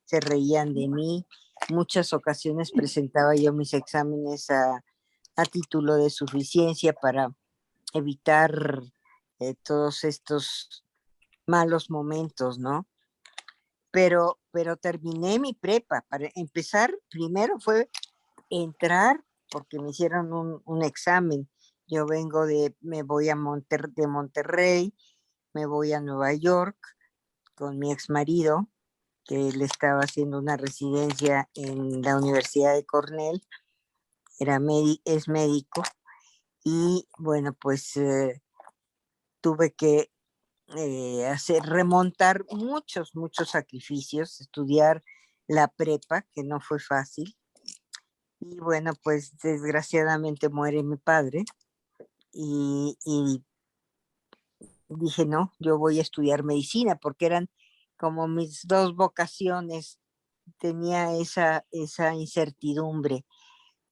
Se reían de mí. Muchas ocasiones presentaba yo mis exámenes a título de suficiencia para evitar todos estos malos momentos, ¿no? Pero terminé mi prepa. Para empezar, primero fue entrar, porque me hicieron un examen. Yo me voy de Monterrey, me voy a Nueva York con mi ex marido, que él estaba haciendo una residencia en la Universidad de Cornell, es médico, y bueno, pues tuve que remontar muchos sacrificios, estudiar la prepa, que no fue fácil, y bueno, pues desgraciadamente muere mi padre, y dije, no, yo voy a estudiar medicina, porque eran como mis dos vocaciones. Tenía esa incertidumbre,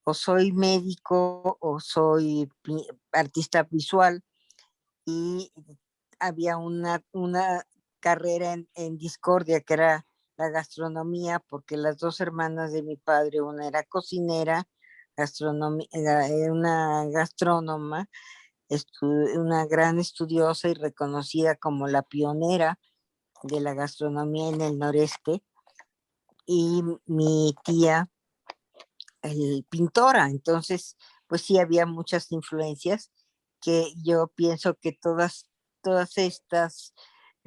o soy médico o soy artista visual, y había una carrera en discordia, que era la gastronomía, porque las dos hermanas de mi padre, una era cocinera, era una gastrónoma, una gran estudiosa y reconocida como la pionera de la gastronomía en el noreste, y mi tía, pintora. Entonces, pues sí, había muchas influencias que yo pienso que todas estas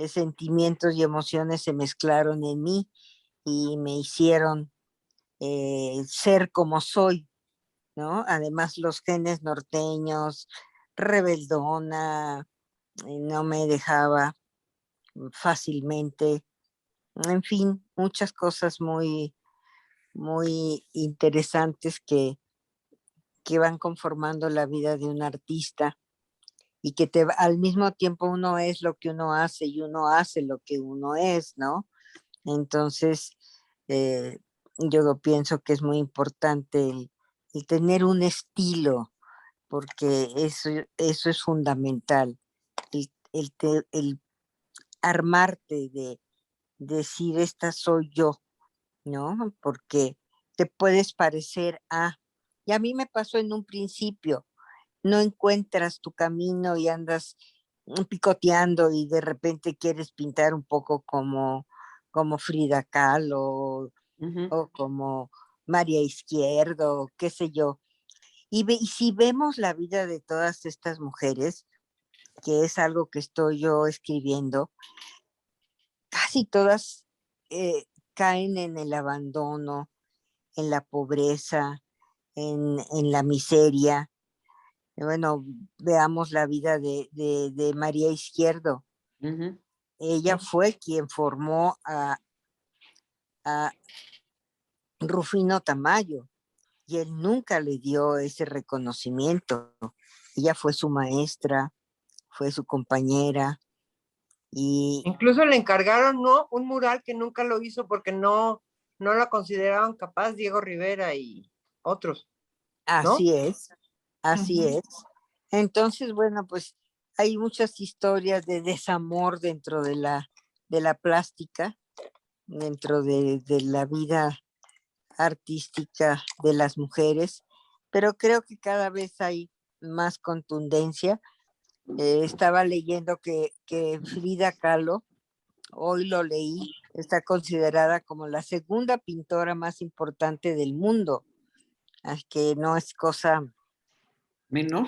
sentimientos y emociones se mezclaron en mí y me hicieron ser como soy, ¿no? Además, los genes norteños, rebeldona, no me dejaba fácilmente, en fin, muchas cosas muy interesantes que van conformando la vida de un artista, y que al mismo tiempo uno es lo que uno hace y uno hace lo que uno es, ¿no? Entonces, yo pienso que es muy importante el tener un estilo, porque eso es fundamental, el armarte de decir, esta soy yo, ¿no? Porque te puedes parecer a... Y a mí me pasó en un principio, no encuentras tu camino y andas picoteando, y de repente quieres pintar un poco como Frida Kahlo, o como María Izquierdo, qué sé yo. Y si vemos la vida de todas estas mujeres, que es algo que estoy yo escribiendo, casi todas caen en el abandono, en la pobreza, en la miseria. Bueno, veamos la vida de María Izquierdo. Ella fue quien formó a Rufino Tamayo, y él nunca le dio ese reconocimiento. Ella fue su maestra, fue su compañera, y incluso le encargaron, ¿no?, un mural que nunca lo hizo porque no la consideraban capaz, Diego Rivera y otros, ¿no? Así es. Entonces, bueno, pues hay muchas historias de desamor dentro de la plástica, dentro de la vida artística de las mujeres, pero creo que cada vez hay más contundencia. Estaba leyendo que Frida Kahlo, hoy lo leí, está considerada como la segunda pintora más importante del mundo, así que no es cosa menor.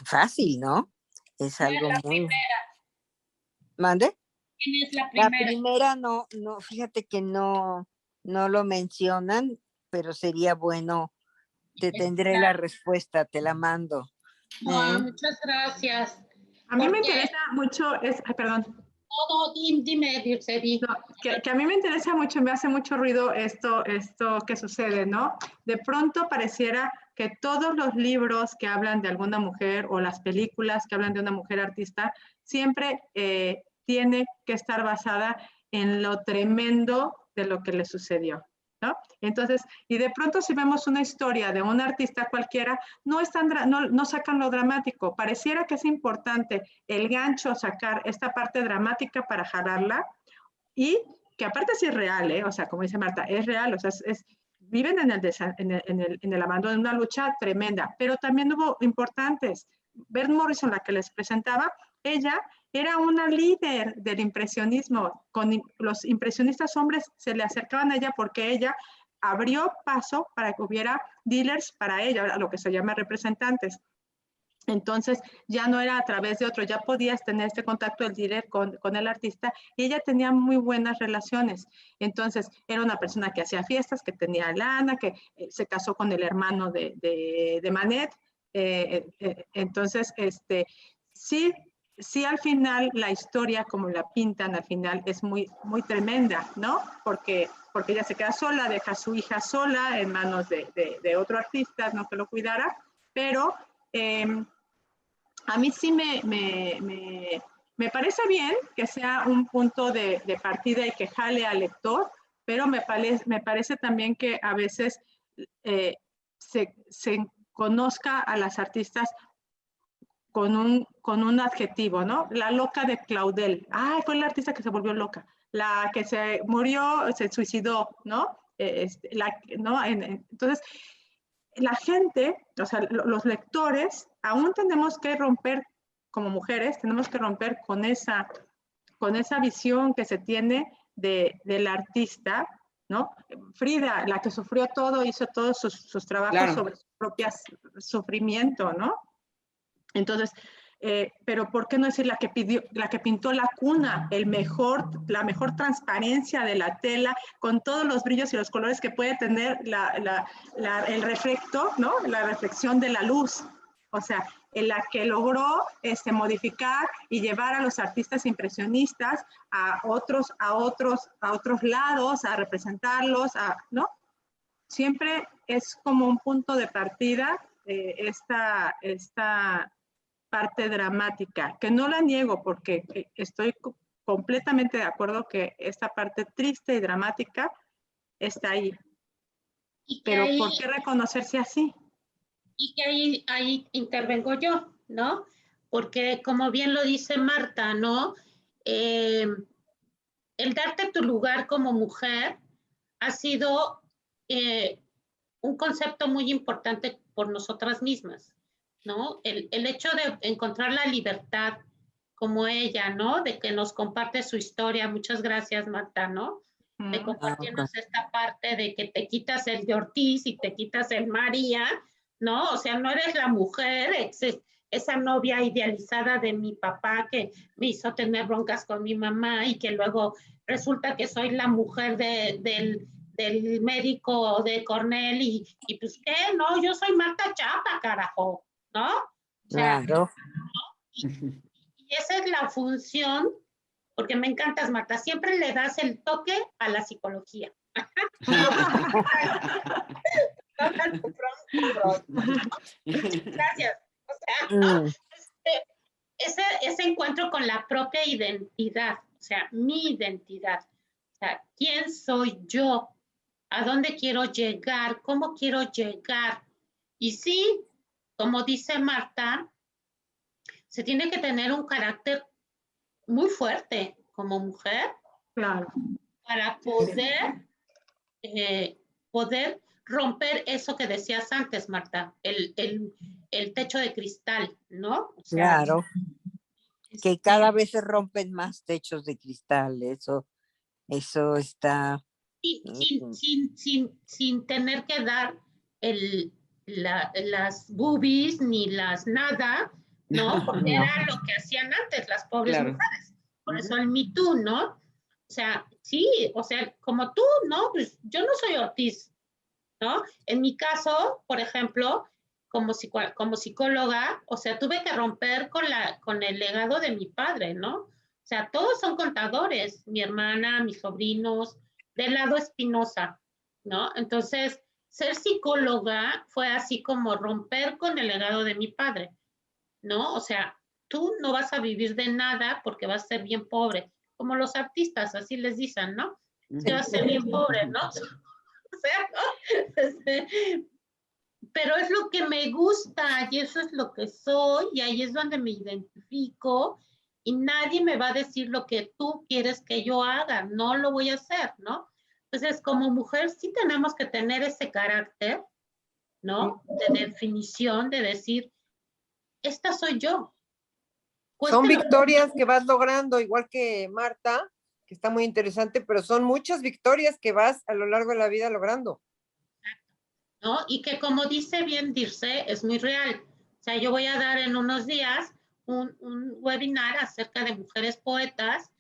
Fácil, ¿no? Es algo la muy... primera. ¿Mande? ¿Quién es la La primera? primera no, fíjate que no lo mencionan, pero sería bueno, te tendré la respuesta, te la mando. Muchas gracias. A mí me Porque- interesa mucho, ay, perdón. No, dime, Dulce. No, que a mí me interesa mucho, me hace mucho ruido esto que sucede, ¿no? De pronto pareciera que todos los libros que hablan de alguna mujer, o las películas que hablan de una mujer artista, siempre tiene que estar basada en lo tremendo de lo que le sucedió, ¿no? Entonces, y de pronto si vemos una historia de un artista cualquiera, no sacan lo dramático. Pareciera que es importante el gancho, sacar esta parte dramática para jalarla, y que aparte sí es real, o sea, como dice Marta, es real, o sea, viven en el abandono, en una lucha tremenda, pero también hubo importantes. Bert Morrison, la que les presentaba, ella era una líder del impresionismo. Los impresionistas hombres se le acercaban a ella porque ella abrió paso para que hubiera dealers para ella, lo que se llama representantes. Entonces ya no era a través de otro, ya podías tener este contacto del dealer con el artista, y ella tenía muy buenas relaciones. Entonces era una persona que hacía fiestas, que tenía lana, que se casó con el hermano de Manet. Entonces, sí, al final la historia como la pintan al final es muy, muy tremenda, ¿no? Porque ella se queda sola, deja a su hija sola en manos de otro artista, no que lo cuidara, pero a mí sí me parece bien que sea un punto de partida y que jale al lector, pero me parece también que a veces se conozca a las artistas con un adjetivo, ¿no? La loca de Claudel. Ay, fue la artista que se volvió loca. La que se murió, se suicidó, ¿no? ¿no? Entonces, la gente, o sea, los lectores, aún tenemos que romper, como mujeres, tenemos que romper con esa visión que se tiene del artista, ¿no? Frida, la que sufrió todo, hizo todos sus trabajos Claro. sobre su propio sufrimiento, ¿no? Entonces, pero ¿por qué no decir la que pintó la cuna, la mejor transparencia de la tela, con todos los brillos y los colores que puede tener el reflecto, ¿no? La reflexión de la luz. O sea, en la que logró modificar y llevar a los artistas impresionistas a otros lados, a representarlos, ¿no? Siempre es como un punto de partida esta parte dramática, que no la niego porque estoy completamente de acuerdo que esta parte triste y dramática está ahí. Pero ¿por qué reconocerse así? Y que ahí intervengo yo, ¿no? Porque como bien lo dice Marta, ¿no? El darte tu lugar como mujer ha sido un concepto muy importante por nosotras mismas, ¿no? El hecho de encontrar la libertad como ella, ¿no? De que nos comparte su historia. Muchas gracias, Marta, ¿no? De compartirnos esta parte de que te quitas el de Ortiz y te quitas el María, ¿no? O sea, no eres la mujer, esa novia idealizada de mi papá que me hizo tener broncas con mi mamá y que luego resulta que soy la mujer del médico de Cornell y pues, ¿qué? No, yo soy Marta Chapa, carajo, ¿no? O sea, claro. ¿no? Y esa es la función, porque me encantas, Marta, siempre le das el toque a la psicología. Gracias. O sea, ese encuentro con la propia identidad, o sea, mi identidad. O sea, ¿quién soy yo? ¿A dónde quiero llegar? ¿Cómo quiero llegar? Y sí, como dice Marta, se tiene que tener un carácter muy fuerte como mujer, claro, para poder romper eso que decías antes, Marta, el techo de cristal, ¿no? O sea, claro. Que cada vez se rompen más techos de cristal, eso está. Sin tener que dar las boobies ni las nada, ¿no? Porque era lo que hacían antes las pobres mujeres. Por eso el Me Too, ¿no? O sea, sí, o sea, como tú, ¿no? Pues yo no soy Ortiz, ¿no? En mi caso, por ejemplo, como psicóloga, o sea, tuve que romper con el legado de mi padre, ¿no? O sea, todos son contadores, mi hermana, mis sobrinos, del lado Espinosa, ¿no? Entonces, ser psicóloga fue así como romper con el legado de mi padre, ¿no? O sea, tú no vas a vivir de nada porque vas a ser bien pobre, como los artistas, así les dicen, ¿no? Que vas a ser bien pobre, ¿no? O sea, ¿no? Pero es lo que me gusta y eso es lo que soy y ahí es donde me identifico y nadie me va a decir lo que tú quieres que yo haga, no lo voy a hacer, ¿no? Entonces, como mujer sí tenemos que tener ese carácter, ¿no? De definición, de decir, esta soy yo, Son victorias que vas logrando, igual que Marta, que está muy interesante, pero son muchas victorias que vas a lo largo de la vida logrando. ¿No? Y que como dice bien Dirce, es muy real. O sea, yo voy a dar en unos días un webinar acerca de mujeres poetas,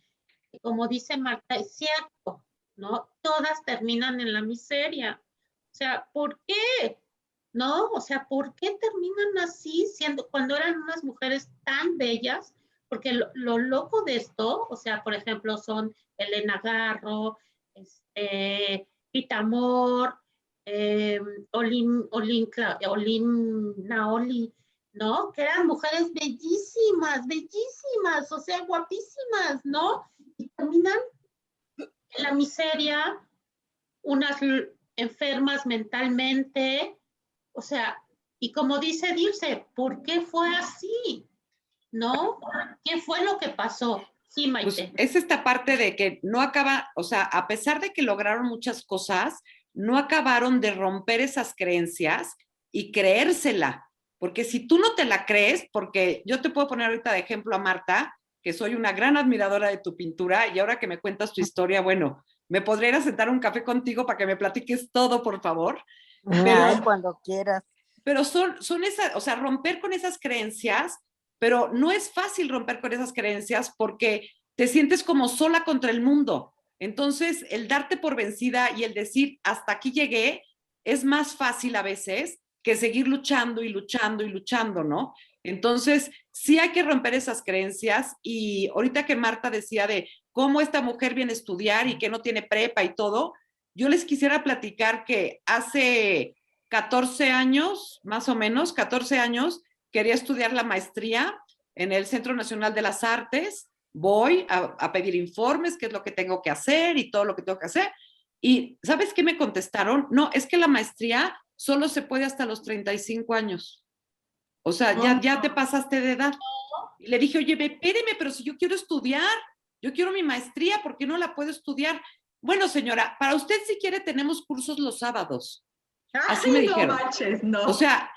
y como dice Marta, es cierto, ¿no? Todas terminan en la miseria. O sea, ¿por qué? ¿No? O sea, ¿por qué terminan así siendo, cuando eran unas mujeres tan bellas? Porque lo loco de esto, o sea, por ejemplo, son Elena Garro, Pita Amor, Olin Naoli, ¿no? Que eran mujeres bellísimas, bellísimas, o sea, guapísimas, ¿no? Y terminan en la miseria, unas enfermas mentalmente, o sea, y como dice Dirce, ¿por qué fue así? ¿No? ¿Qué fue lo que pasó? Sí, Maite. Pues es esta parte de que no acaba, o sea, a pesar de que lograron muchas cosas, no acabaron de romper esas creencias y creérsela. Porque si tú no te la crees, porque yo te puedo poner ahorita de ejemplo a Marta, que soy una gran admiradora de tu pintura, y ahora que me cuentas tu historia, bueno, me podría ir a sentar un café contigo para que me platiques todo, por favor. Ay, cuando quieras. Pero son esas, o sea, romper con esas creencias, pero no es fácil romper con esas creencias porque te sientes como sola contra el mundo. Entonces, el darte por vencida y el decir, hasta aquí llegué, es más fácil a veces que seguir luchando y luchando y luchando, ¿no? Entonces, sí hay que romper esas creencias y ahorita que Marta decía de cómo esta mujer viene a estudiar y que no tiene prepa y todo, yo les quisiera platicar que hace 14 años, más o menos, 14 años, quería estudiar la maestría en el Centro Nacional de las Artes. Voy a pedir informes, qué es lo que tengo que hacer y todo lo que tengo que hacer. Y ¿sabes qué me contestaron? No, es que la maestría solo se puede hasta los 35 años. O sea, ya te pasaste de edad. Y le dije, oye, espéreme, pero si yo quiero estudiar, yo quiero mi maestría, ¿por qué no la puedo estudiar? Bueno, señora, para usted si quiere tenemos cursos los sábados. Así me dijeron. No manches, no. O sea,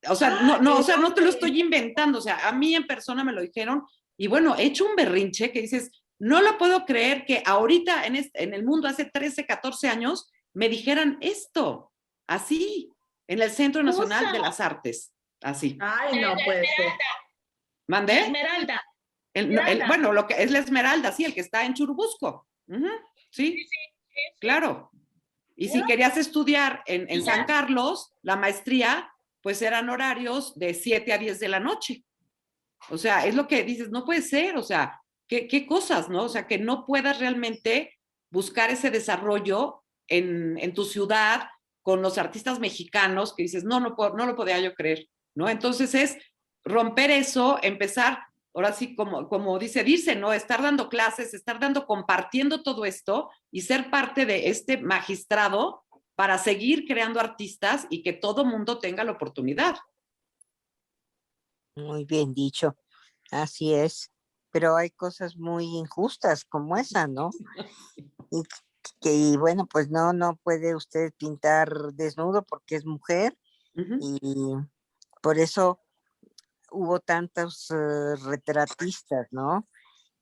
no te lo estoy inventando, o sea, a mí en persona me lo dijeron y bueno, he hecho un berrinche que dices, no lo puedo creer que ahorita en el mundo hace 13, 14 años me dijeran esto, así, en el Centro Nacional de las Artes, así. Ay, no puede ser. ¿Mandé? Esmeralda. Bueno, lo que es la Esmeralda, sí, el que está en Churubusco. Sí, claro. Y si querías estudiar en San Carlos, la maestría, pues eran horarios de 7 a 10 de la noche. O sea, es lo que dices, no puede ser, o sea, ¿qué cosas, no? O sea, que no puedas realmente buscar ese desarrollo en tu ciudad con los artistas mexicanos que dices, no lo podía yo creer, ¿no? Entonces es romper eso, empezar, ahora sí, como dice, ¿no? Estar dando clases, compartiendo todo esto y ser parte de este magistrado para seguir creando artistas y que todo mundo tenga la oportunidad. Muy bien dicho, así es, pero hay cosas muy injustas como esa, ¿no? Y bueno, pues no puede usted pintar desnudo porque es mujer y por eso hubo tantos retratistas, ¿no?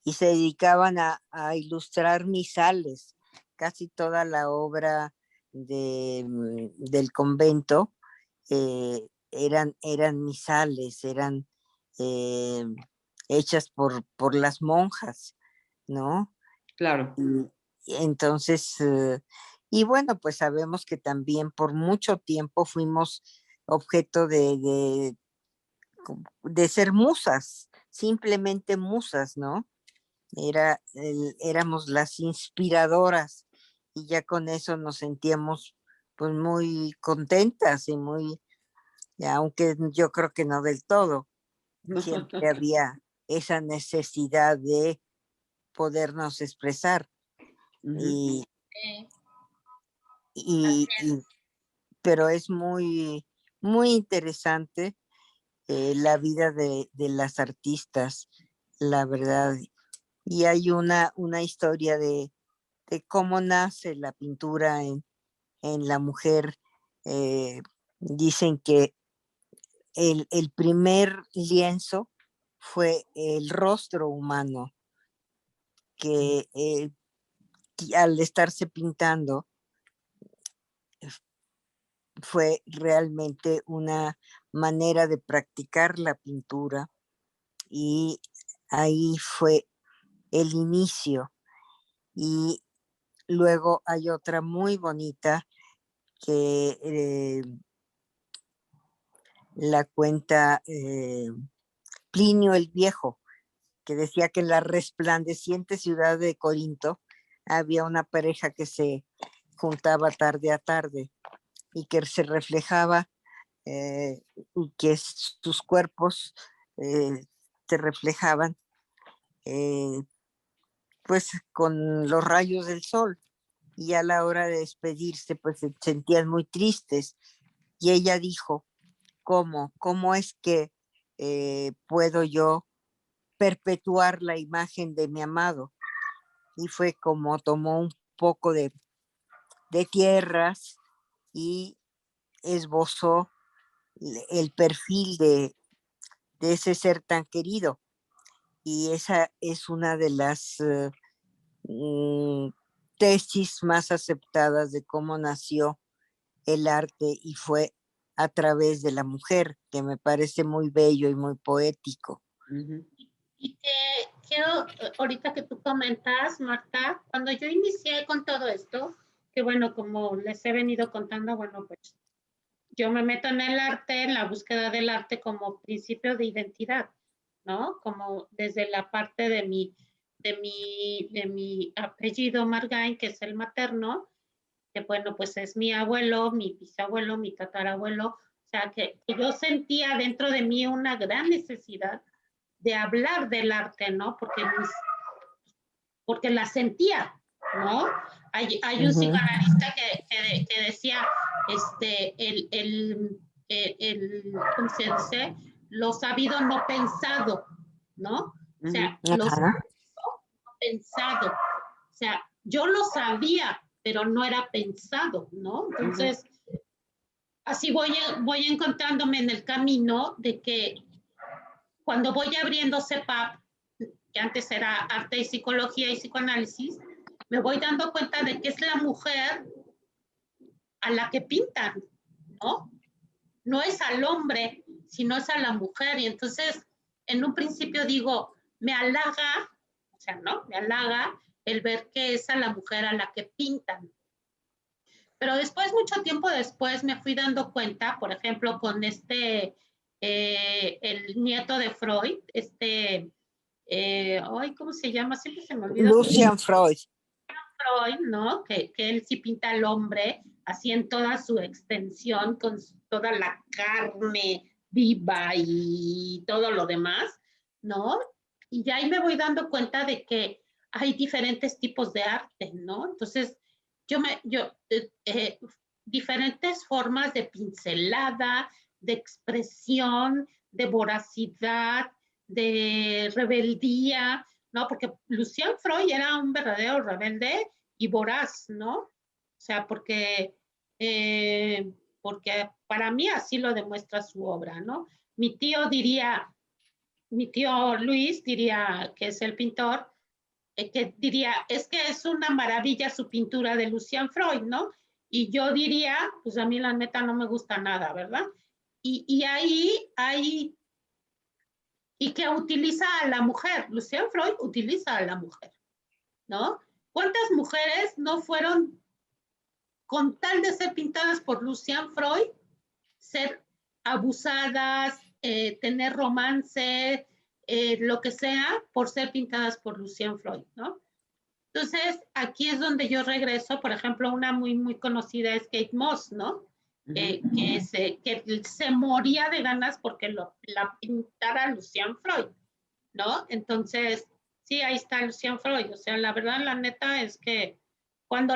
Y se dedicaban a ilustrar misales. Casi toda la obra del convento eran misales, eran hechas por las monjas, ¿no? Claro. Y entonces, y bueno, pues sabemos que también por mucho tiempo fuimos objeto de ser musas, simplemente musas, ¿no? Éramos las inspiradoras y ya con eso nos sentíamos pues muy contentas y muy, aunque yo creo que no del todo, siempre había esa necesidad de podernos expresar. Pero es muy, muy interesante la vida de las artistas, la verdad. Y hay una historia de cómo nace la pintura en la mujer. Dicen que el primer lienzo fue el rostro humano que al estarse pintando fue realmente una manera de practicar la pintura y ahí fue el inicio. Y luego hay otra muy bonita que la cuenta Plinio el Viejo, que decía que en la resplandeciente ciudad de Corinto había una pareja que se juntaba tarde a tarde y que se reflejaba y que sus cuerpos se reflejaban pues con los rayos del sol, y a la hora de despedirse pues se sentían muy tristes, y ella dijo, ¿cómo es que puedo yo perpetuar la imagen de mi amado? Y fue como tomó un poco de tierras y esbozó el perfil de ese ser tan querido. Y esa es una de las tesis más aceptadas de cómo nació el arte, y fue a través de la mujer, que me parece muy bello y muy poético. Ujú. Y que quiero, ahorita que tú comentas, Marta, cuando yo inicié con todo esto, que bueno, como les he venido contando, bueno, pues yo me meto en el arte, en la búsqueda del arte como principio de identidad, ¿no? Como desde la parte de mi apellido Margain, que es el materno, que bueno, pues es mi abuelo, mi bisabuelo, mi tatarabuelo, o sea, que yo sentía dentro de mí una gran necesidad de hablar del arte, ¿no? Porque la sentía, ¿no? Hay un psicoanalista que decía, ¿cómo se dice? Lo sabido no pensado, ¿no? O sea, lo sabido no pensado. O sea, yo lo sabía, pero no era pensado, ¿no? Entonces, así voy encontrándome en el camino de que cuando voy abriendo CEPAP, que antes era arte y psicología y psicoanálisis, me voy dando cuenta de que es la mujer a la que pintan, ¿no? No es al hombre, sino es a la mujer. Y entonces, en un principio digo, me halaga, o sea, ¿no? Me halaga el ver que es a la mujer a la que pintan. Pero después, mucho tiempo después, me fui dando cuenta, por ejemplo, con el nieto de Freud, ¿cómo se llama? Siempre se me olvida. Lucian Freud. Freud, ¿no? Que él sí pinta al hombre así en toda su extensión, con toda la carne viva y todo lo demás, ¿no? Y ya ahí me voy dando cuenta de que hay diferentes tipos de arte, ¿no? Entonces, diferentes formas de pincelada, de expresión, de voracidad, de rebeldía, ¿no? Porque Lucian Freud era un verdadero rebelde y voraz, ¿no? O sea, porque para mí así lo demuestra su obra, ¿no? Mi tío Luis diría, que es el pintor, que diría, es que es una maravilla su pintura de Lucian Freud, ¿no? Y yo diría, pues a mí la neta no me gusta nada, ¿verdad? Y ahí y que utiliza a la mujer. Lucian Freud utiliza a la mujer, ¿no? ¿Cuántas mujeres no fueron, con tal de ser pintadas por Lucian Freud, ser abusadas, tener romance, lo que sea, por ser pintadas por Lucian Freud, ¿no? Entonces, aquí es donde yo regreso, por ejemplo, una muy, muy conocida es Kate Moss, ¿no? Que se moría de ganas porque la pintara Lucian Freud, ¿no? Entonces, sí, ahí está Lucian Freud. O sea, la verdad, la neta es que cuando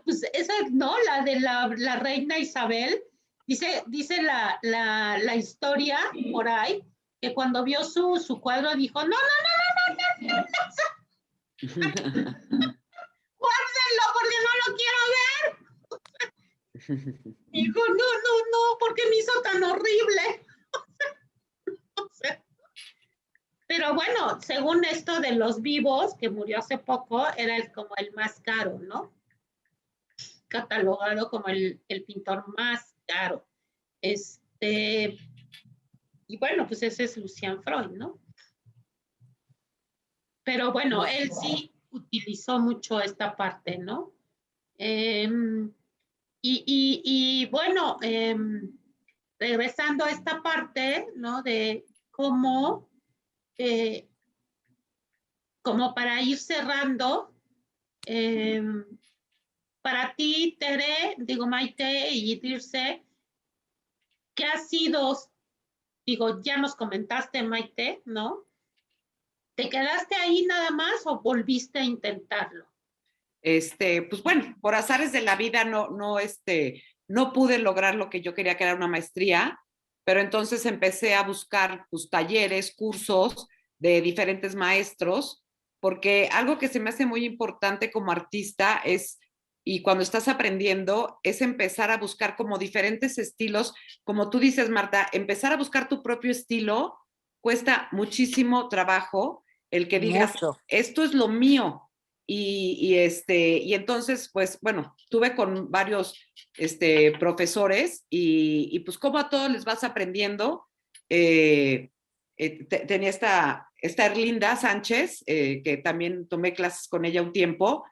pues esa, ¿no? La de la reina Isabel, dice la historia por ahí, que cuando vio su cuadro dijo, no, guárdenlo porque no lo quiero ver. Dijo, no, porque me hizo tan horrible. O sea, Pero bueno, según esto de los vivos, que murió hace poco, era como el más caro, ¿no? Catalogado como el pintor más caro. Y bueno, pues ese es Lucian Freud, ¿no? Pero bueno, él sí utilizó mucho esta parte, ¿no? Y bueno, regresando a esta parte, ¿no? De cómo, como para ir cerrando, para ti, Tere, digo Maite y Dirce, ¿qué ha sido? Digo, ya nos comentaste, Maite, ¿no? ¿Te quedaste ahí nada más o volviste a intentarlo? Pues bueno, por azares de la vida no pude lograr lo que yo quería, que era una maestría, pero entonces empecé a buscar pues, talleres, cursos de diferentes maestros, porque algo que se me hace muy importante como artista es, y cuando estás aprendiendo, es empezar a buscar como diferentes estilos, como tú dices, Marta, empezar a buscar tu propio estilo cuesta muchísimo trabajo, el que digas, Mucho. esto es lo mío. Y entonces, pues, bueno, tuve con varios profesores y pues como a todos les vas aprendiendo. Tenía esta Erlinda Sánchez, que también tomé clases con ella un tiempo,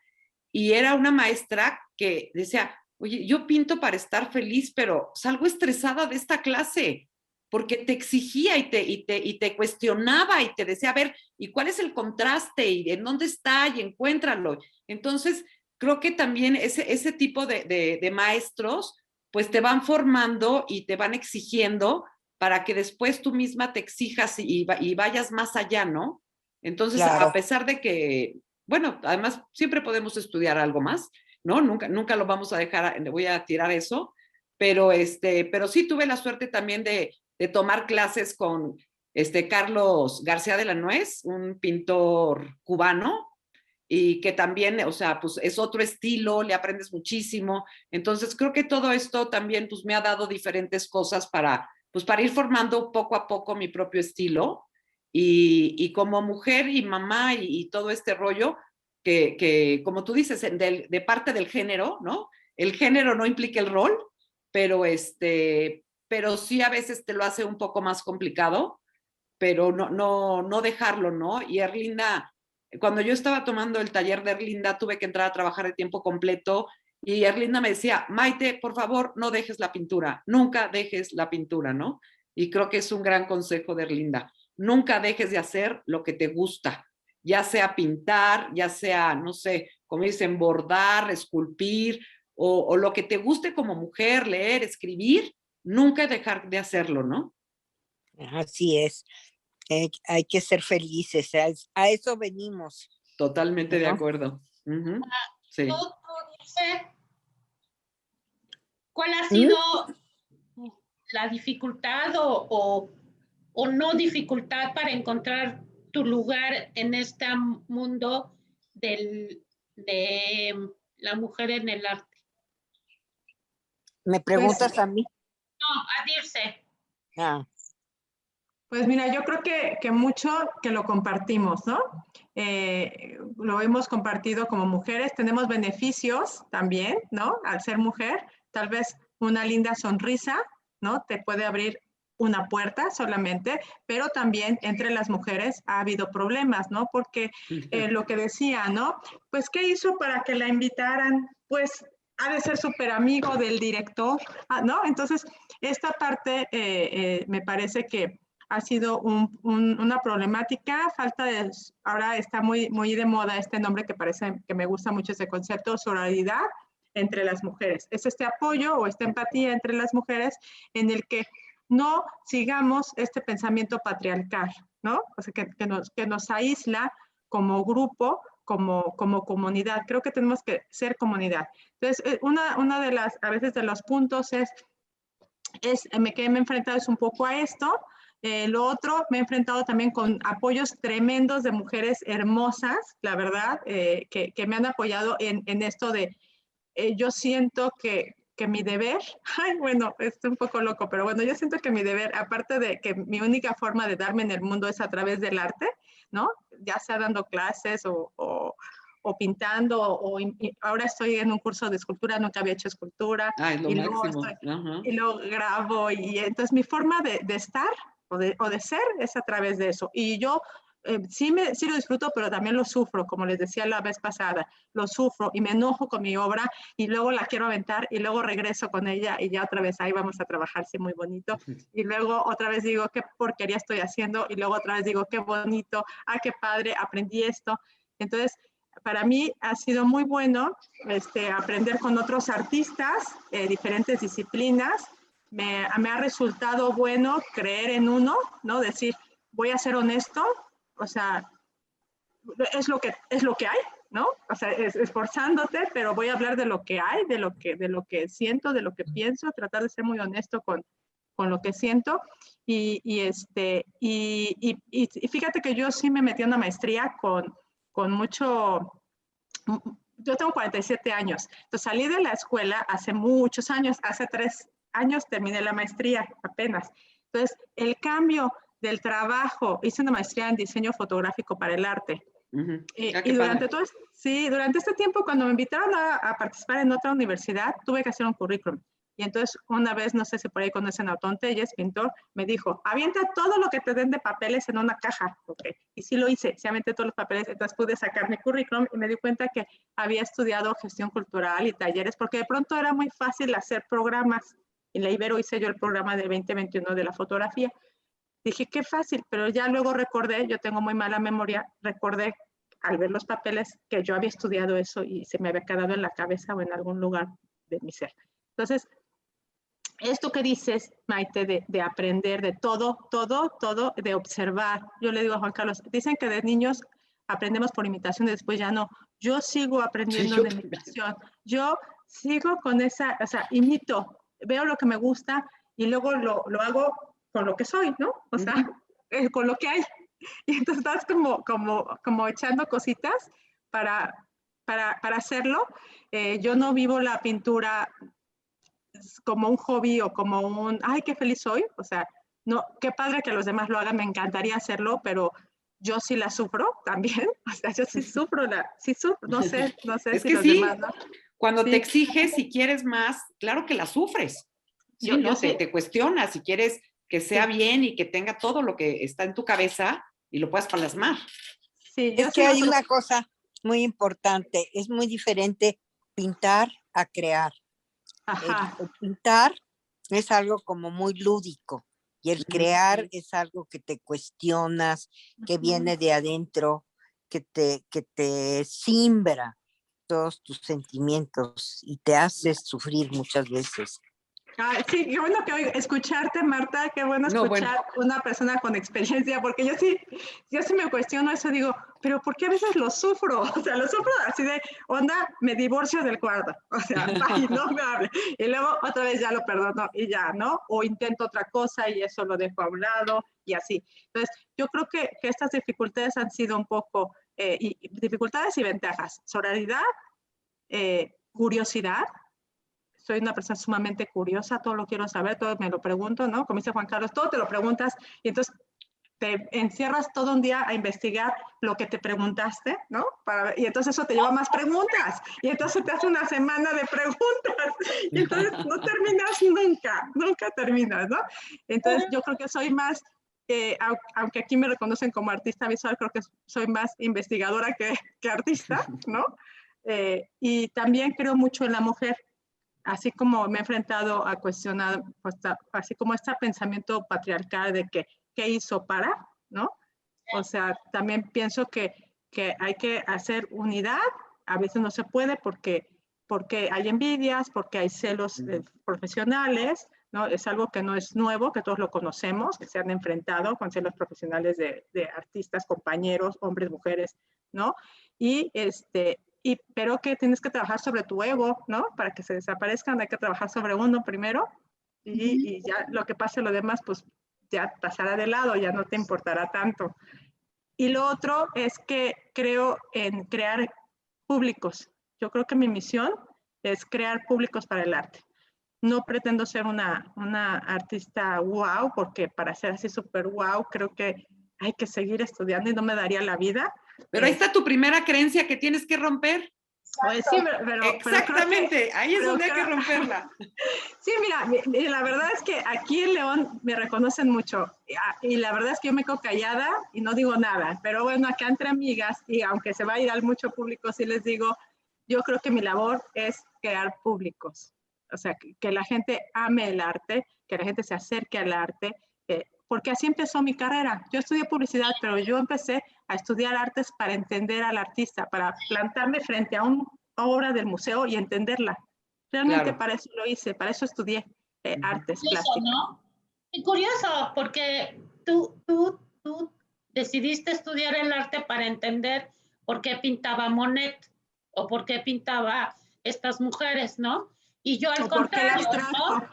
y era una maestra que decía, oye, yo pinto para estar feliz, pero salgo estresada de esta clase, porque te exigía y te cuestionaba y te decía, a ver, ¿y cuál es el contraste? ¿Y en dónde está? Y encuéntralo. Entonces, creo que también ese tipo de maestros, pues te van formando y te van exigiendo para que después tú misma te exijas y vayas más allá, ¿no? Entonces, Claro. a pesar de que, bueno, además siempre podemos estudiar algo más, ¿no? Nunca lo vamos a dejar, voy a tirar eso, pero sí tuve la suerte también de tomar clases con Carlos García de la Nuez, un pintor cubano, y que también, o sea, pues es otro estilo, le aprendes muchísimo. Entonces, creo que todo esto también, pues me ha dado diferentes cosas pues para ir formando poco a poco mi propio estilo. Y como mujer y mamá y todo este rollo, que como tú dices, de parte del género, ¿no? El género no implica el rol, pero pero sí a veces te lo hace un poco más complicado, pero no dejarlo, ¿no? Y Erlinda, cuando yo estaba tomando el taller de Erlinda, tuve que entrar a trabajar de tiempo completo y Erlinda me decía, Maite, por favor, no dejes la pintura, nunca dejes la pintura, ¿no? Y creo que es un gran consejo de Erlinda, nunca dejes de hacer lo que te gusta, ya sea pintar, ya sea, no sé, como dicen, bordar, esculpir, o lo que te guste como mujer, leer, escribir, nunca dejar de hacerlo, ¿no? Así es. Hay que ser felices. A eso venimos. Totalmente de ¿no? acuerdo. Uh-huh. Sí. ¿Tú dices cuál ha sido la dificultad o no dificultad para encontrar tu lugar en este mundo de la mujer en el arte? ¿Me preguntas Pues, a mí? No, a Dirce. Ah, Pues mira, yo creo que mucho que lo compartimos, ¿no? Lo hemos compartido como mujeres, tenemos beneficios también, ¿no? Al ser mujer, tal vez una linda sonrisa, ¿no? Te puede abrir una puerta solamente, pero también entre las mujeres ha habido problemas, ¿no? Porque lo que decía, ¿no? Pues, ¿qué hizo para que la invitaran? Pues, ha de ser súper amigo del director, ¿no? Entonces, esta parte me parece que ha sido una problemática, falta de, ahora está muy de moda este nombre que parece que me gusta mucho ese concepto, sororidad entre las mujeres. Es este apoyo o esta empatía entre las mujeres en el que no sigamos este pensamiento patriarcal, ¿no? O sea, que nos aísla como grupo, como comunidad. Creo que tenemos que ser comunidad. Entonces, una de las, a veces de los puntos que me he enfrentado es un poco a esto. Lo otro, me he enfrentado también con apoyos tremendos de mujeres hermosas, la verdad, que me han apoyado en esto de, yo siento que mi deber, bueno, estoy un poco loco, pero bueno, yo siento que mi deber, aparte de que mi única forma de darme en el mundo es a través del arte, ¿no? Ya sea dando clases o pintando, ahora estoy en un curso de escultura, nunca había hecho escultura. Ah, es lo y luego máximo. Ajá. y luego grabo, y entonces mi forma de estar o de ser es a través de eso. Y yo sí lo disfruto, pero también lo sufro, como les decía la vez pasada, lo sufro y me enojo con mi obra y luego la quiero aventar y luego regreso con ella y ya otra vez ahí vamos a trabajar, sí, muy bonito. Y luego otra vez digo, qué porquería estoy haciendo, y luego otra vez digo, qué bonito, qué padre, aprendí esto. Entonces, para mí ha sido muy bueno aprender con otros artistas, diferentes disciplinas. Me ha resultado bueno creer en uno, ¿no? Decir, voy a ser honesto, o sea, es lo que hay, ¿no? O sea, esforzándote, pero voy a hablar de lo que hay, de lo que siento, de lo que pienso, tratar de ser muy honesto con lo que siento. Y fíjate que yo sí me metí en una maestría con mucho. Yo tengo 47 años, entonces salí de la escuela hace muchos años, hace 3 años terminé la maestría apenas. Entonces, el cambio del trabajo, hice una maestría en diseño fotográfico para el arte. Y durante durante este tiempo, cuando me invitaron a participar en otra universidad, tuve que hacer un currículum. Y entonces, una vez, no sé si por ahí conocen a Otón Telles, pintor, me dijo, avienta todo lo que te den de papeles en una caja. Okay. Y sí lo hice, sí aventé todos los papeles, entonces pude sacar mi currículum y me di cuenta que había estudiado gestión cultural y talleres, porque de pronto era muy fácil hacer programas. En la Ibero hice yo el programa del 2021 de la fotografía. Dije, qué fácil, pero ya luego recordé, yo tengo muy mala memoria, recordé al ver los papeles que yo había estudiado eso y se me había quedado en la cabeza o en algún lugar de mi ser. Entonces, esto que dices, Maite, de aprender de todo, de observar. Yo le digo a Juan Carlos, dicen que de niños aprendemos por imitación y después ya no. Yo sigo aprendiendo de imitación. Yo sigo con esa, o sea, imito, veo lo que me gusta y luego lo hago con lo que soy, ¿no? O sea, con lo que hay. Y entonces estás como echando cositas para hacerlo. Yo no vivo la pintura como un hobby o como ay, qué feliz soy. O sea, no, qué padre que los demás lo hagan, me encantaría hacerlo, pero yo sí la sufro también. O sea, yo sí sufro, no sé es si que los sí, demás, ¿no? Cuando sí. te exiges y quieres más, claro que la sufres. Sí, yo sí. te cuestionas si quieres que sea bien y que tenga todo lo que está en tu cabeza y lo puedas plasmar. Sí, es que hay una cosa muy importante, es muy diferente pintar a crear. El pintar es algo como muy lúdico y el crear es algo que te cuestionas, que viene de adentro, que te simbra todos tus sentimientos y te hace sufrir muchas veces. Sí, qué bueno que escucharte, Marta, qué bueno escuchar una persona con experiencia, porque yo sí me cuestiono eso, digo, pero ¿por qué a veces lo sufro? O sea, lo sufro así de, onda, me divorcio del cuarto, o sea, ay, no me hable, y luego otra vez ya lo perdono y ya, ¿no? O intento otra cosa y eso lo dejo a un lado y así. Entonces, yo creo que estas dificultades han sido un poco, dificultades y ventajas, sororidad, curiosidad. Soy una persona sumamente curiosa, todo lo quiero saber, todo me lo pregunto, ¿no? Como dice Juan Carlos, todo te lo preguntas y entonces te encierras todo un día a investigar lo que te preguntaste, ¿no? Y entonces eso te lleva a más preguntas y entonces te hace una semana de preguntas y entonces no terminas nunca terminas, ¿no? Entonces yo creo que soy más, aunque aquí me reconocen como artista visual, creo que soy más investigadora que artista, ¿no? Y también creo mucho en la mujer. Así como me he enfrentado a cuestionar, pues, así como este pensamiento patriarcal de que, ¿qué hizo para? ¿No? O sea, también pienso que hay que hacer unidad, a veces no se puede porque hay envidias, porque hay celos profesionales, ¿no? Es algo que no es nuevo, que todos lo conocemos, que se han enfrentado con celos profesionales de artistas, compañeros, hombres, mujeres, ¿no? Pero que tienes que trabajar sobre tu ego, ¿no? Para que se desaparezcan, hay que trabajar sobre uno primero y ya lo que pase lo demás, pues ya pasará de lado, ya no te importará tanto. Y lo otro es que creo en crear públicos. Yo creo que mi misión es crear públicos para el arte. No pretendo ser una artista wow, porque para ser así súper wow, creo que hay que seguir estudiando y no me daría la vida. Pero ahí está tu primera creencia que tienes que romper. Pues sí, pero exactamente, ahí es donde hay que romperla. Sí, mira, la verdad es que aquí en León me reconocen mucho y la verdad es que yo me quedo callada y no digo nada, pero bueno, acá entre amigas y aunque se va a ir al mucho público, sí les digo, yo creo que mi labor es crear públicos, o sea, que la gente ame el arte, que la gente se acerque al arte, porque así empezó mi carrera. Yo estudié publicidad, pero yo empecé a estudiar artes para entender al artista, para plantarme frente a una obra del museo y entenderla. Realmente Claro. para eso lo hice, para eso estudié artes Curioso, plásticas. ¿no? Y curioso, porque tú decidiste estudiar el arte para entender por qué pintaba Monet o por qué pintaba estas mujeres, ¿no? Y yo al contrario, ¿no?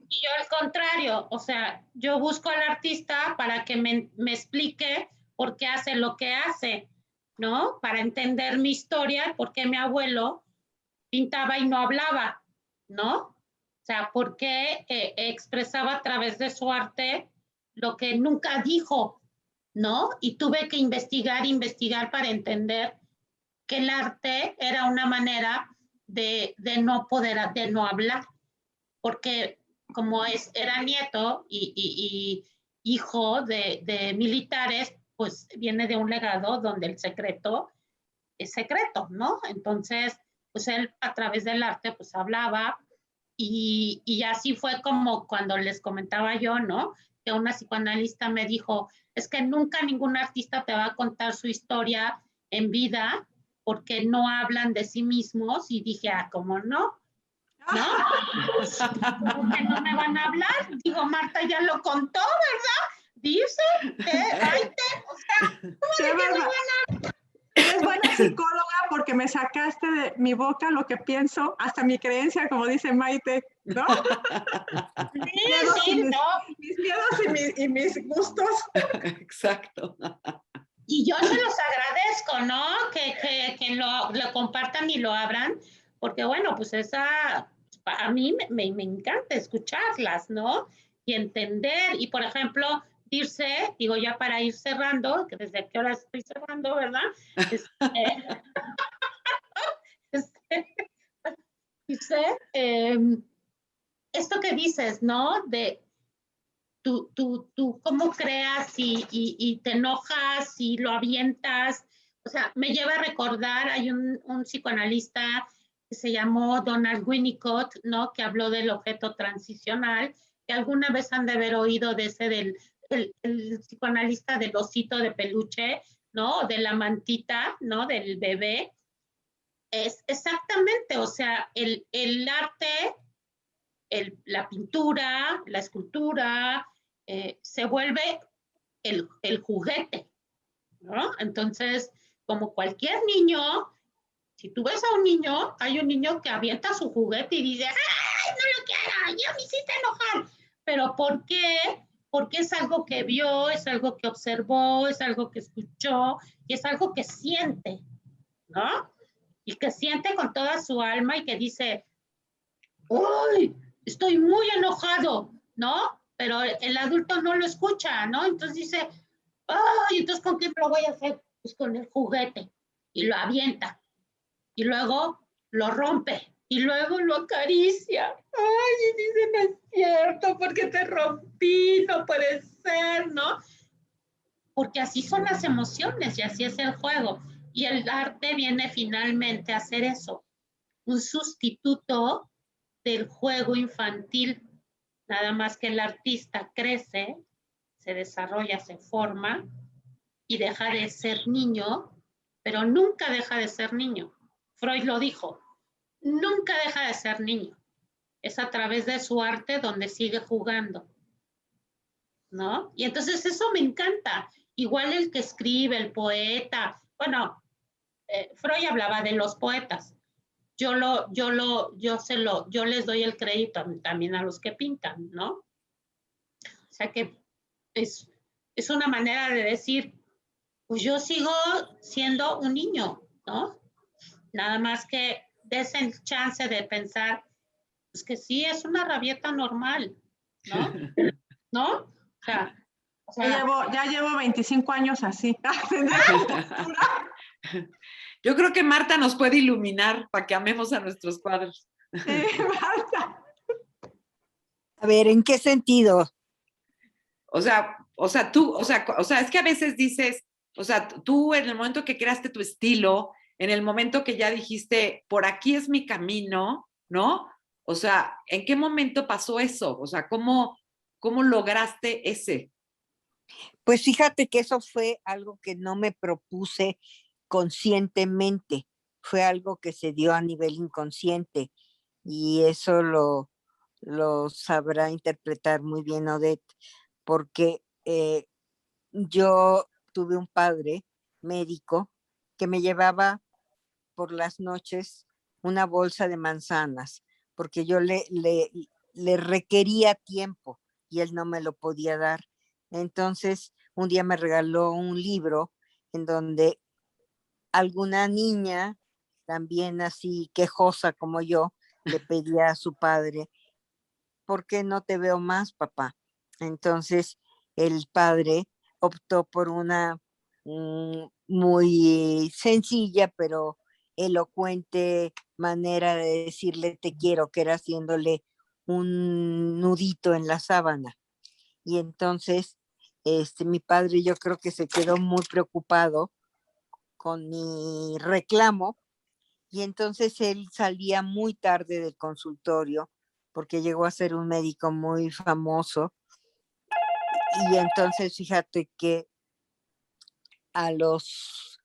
Y yo al contrario, o sea, yo busco al artista para que me explique por qué hace lo que hace, ¿no? Para entender mi historia, por qué mi abuelo pintaba y no hablaba, ¿no? O sea, por qué expresaba a través de su arte lo que nunca dijo, ¿no? Y tuve que investigar para entender que el arte era una manera de no poder, de no hablar, porque como era nieto y hijo de militares, pues viene de un legado donde el secreto es secreto, ¿no? Entonces, pues él a través del arte pues hablaba y así fue como cuando les comentaba yo, ¿no? Que una psicoanalista me dijo, es que nunca ningún artista te va a contar su historia en vida porque no hablan de sí mismos y dije, ¿cómo no? ¿No? ¿Cómo que no me van a hablar? Digo, Marta ya lo contó, ¿verdad? Dice que o sea, ¿cómo de que no van a... Eres buena psicóloga porque me sacaste de mi boca lo que pienso, hasta mi creencia, como dice Maite, ¿no? Sí, mis miedos y mis gustos. Exacto. Y yo se los agradezco, ¿no? Que lo compartan y lo abran, porque bueno, pues a mí me encanta escucharlas, ¿no? Y entender, y por ejemplo, digo ya para ir cerrando, que desde qué hora estoy cerrando, ¿verdad? Dice, esto que dices, ¿no? De tú cómo creas y te enojas y lo avientas. O sea, me lleva a recordar, hay un psicoanalista que se llamó Donald Winnicott, ¿no? Que habló del objeto transicional, que alguna vez han de haber oído de ese el psicoanalista del osito de peluche, ¿no? De la mantita, ¿no? Del bebé. Es exactamente, o sea, el arte, la pintura, la escultura, se vuelve el juguete, ¿no? Entonces, como cualquier niño, si tú ves a un niño, hay un niño que avienta su juguete y dice, ¡ay, no lo quiero! ¡Ya me hiciste enojar! ¿Pero por qué? Porque es algo que vio, es algo que observó, es algo que escuchó y es algo que siente, ¿no? Y que siente con toda su alma y que dice, ¡ay! Estoy muy enojado, ¿no? Pero el adulto no lo escucha, ¿no? Entonces dice, ¡ay! Entonces, ¿con qué lo voy a hacer? Pues con el juguete. Y lo avienta. Y luego lo rompe. Y luego lo acaricia. ¡Ay! Y dice, no es cierto, porque te rompí, no puede ser, ¿no? Porque así son las emociones y así es el juego. Y el arte viene finalmente a hacer eso. Un sustituto del juego infantil, nada más que el artista crece, se desarrolla, se forma y deja de ser niño, pero nunca deja de ser niño. Freud lo dijo, nunca deja de ser niño. Es a través de su arte donde sigue jugando, ¿no? Y entonces eso me encanta. Igual el que escribe, el poeta, bueno, Freud hablaba de los poetas, yo les doy el crédito también a los que pintan, ¿no? O sea que es una manera de decir, pues yo sigo siendo un niño, ¿no? Nada más que des el chance de pensar, pues que sí, es una rabieta normal, ¿no? ¿No? O sea, O sea, Ya llevo 25 años así. Yo creo que Marta nos puede iluminar para que amemos a nuestros cuadros. Sí, Marta. A ver, ¿en qué sentido? Es que a veces dices, o sea, tú en el momento que creaste tu estilo, en el momento que ya dijiste, por aquí es mi camino, ¿no? O sea, ¿en qué momento pasó eso? O sea, ¿cómo lograste ese? Pues fíjate que eso fue algo que no me propuse conscientemente, fue algo que se dio a nivel inconsciente y eso lo sabrá interpretar muy bien Odette, porque yo tuve un padre médico que me llevaba por las noches una bolsa de manzanas, porque yo le requería tiempo y él no me lo podía dar. Entonces, un día me regaló un libro en donde alguna niña, también así quejosa como yo, le pedía a su padre, ¿por qué no te veo más, papá? Entonces, el padre optó por una muy sencilla, pero elocuente manera de decirle te quiero, que era haciéndole un nudito en la sábana. Y entonces, mi padre yo creo que se quedó muy preocupado con mi reclamo y entonces él salía muy tarde del consultorio porque llegó a ser un médico muy famoso. Y entonces fíjate que a los,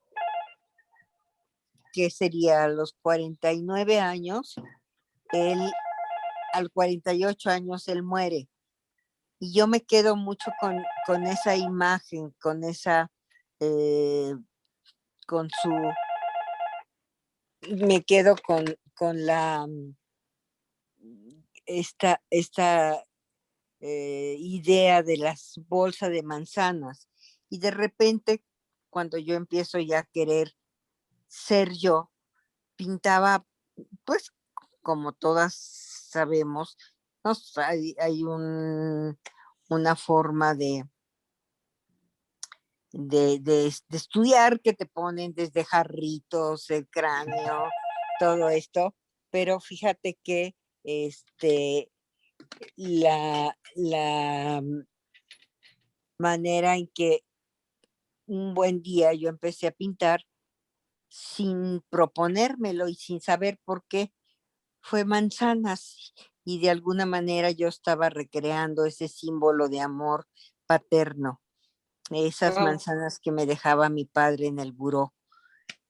que sería a los 49 años, él, al 48 años, él muere. Y yo me quedo mucho con esa imagen, con esa, con su, me quedo con la, esta idea de las bolsas de manzanas. Y de repente, cuando yo empiezo ya a querer ser yo, pintaba, pues, como todas sabemos, ¿no? Hay una forma de estudiar que te ponen desde jarritos, el cráneo, todo esto, pero fíjate que la manera en que un buen día yo empecé a pintar sin proponérmelo y sin saber por qué, fue manzanas y de alguna manera yo estaba recreando ese símbolo de amor paterno, esas Wow. manzanas que me dejaba mi padre en el buró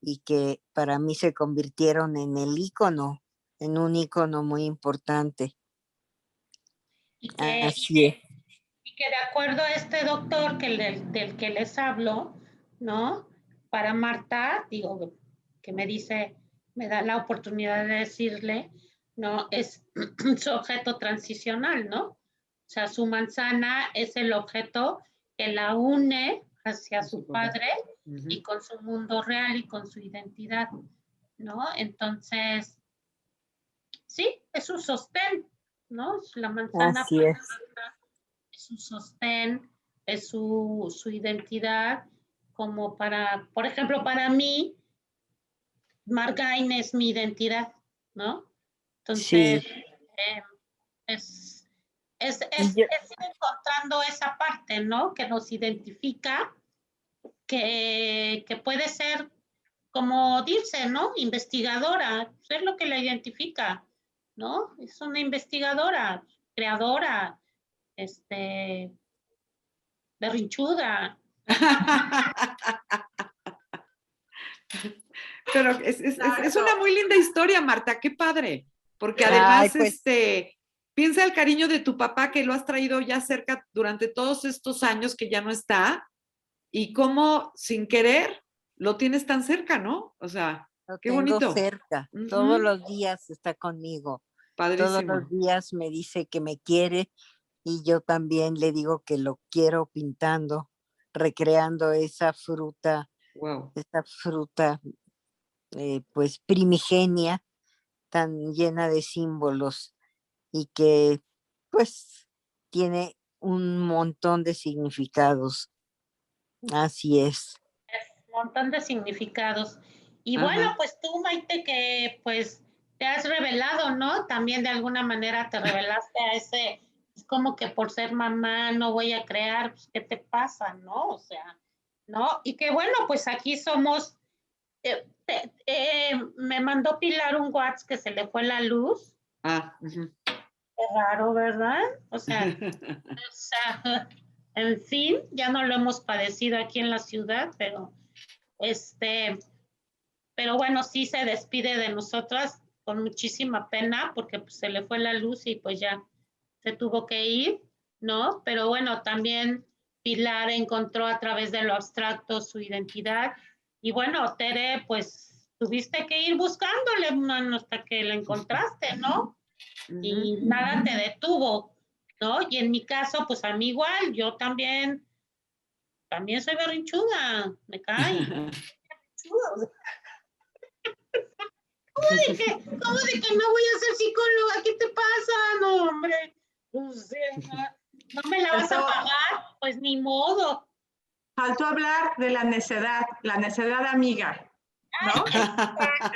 y que para mí se convirtieron en el ícono, en un ícono muy importante. y que, Así es. y que de acuerdo a este doctor del que les hablo, ¿no? Para Marta, digo, que me dice, me da la oportunidad de decirle, ¿no? Es su objeto transicional, ¿no? O sea, su manzana es el objeto que la une hacia su padre y con su mundo real y con su identidad, ¿no? Entonces, sí, es un sostén, ¿no? La manzana Así es. es un sostén, es su identidad, como para, por ejemplo, para mí, Margain es mi identidad, ¿no? Entonces, Sí. Es, Y yo, es ir encontrando esa parte, ¿no? Que nos identifica, que puede ser, como dice, ¿no? Investigadora, es lo que la identifica, ¿no? Es una investigadora, creadora, berrinchuda. Pero es una muy linda historia, Marta, qué padre, porque ay, además, pues piensa el cariño de tu papá que lo has traído ya cerca durante todos estos años que ya no está, y cómo sin querer lo tienes tan cerca, ¿no? O sea, lo qué tengo bonito. cerca, todos Ujú. los días está conmigo, todos los Padrísimo. días me dice que me quiere y yo también le digo que lo quiero pintando, recreando Wow. esa fruta pues primigenia, tan llena de símbolos y que pues tiene un montón de significados. Así es. Un montón de significados. Y Ajá. bueno, pues tú, Maite, que pues te has revelado, ¿no? También de alguna manera te revelaste a ese, es como que por ser mamá no voy a crear, pues, ¿qué te pasa, no? O sea, ¿no? Y que bueno, pues aquí somos, me mandó Pilar un WhatsApp que se le fue la luz. Ah, ujú. Qué raro, ¿verdad? O sea, en fin, ya no lo hemos padecido aquí en la ciudad, pero bueno, sí se despide de nosotras con muchísima pena porque pues, se le fue la luz y pues ya se tuvo que ir, ¿no? Pero bueno, también Pilar encontró a través de lo abstracto su identidad y bueno, Tere, pues tuviste que ir buscándole, mano, hasta que la encontraste, ¿no? Y nada te detuvo, ¿no? Y en mi caso, pues a mí igual, yo también soy berrinchuda, me cae. ¿Cómo de que no voy a ser psicóloga? ¿Qué te pasa? No, hombre. O sea, no me la vas a pagar, pues ni modo. Faltó hablar de la necedad amiga, ¿no?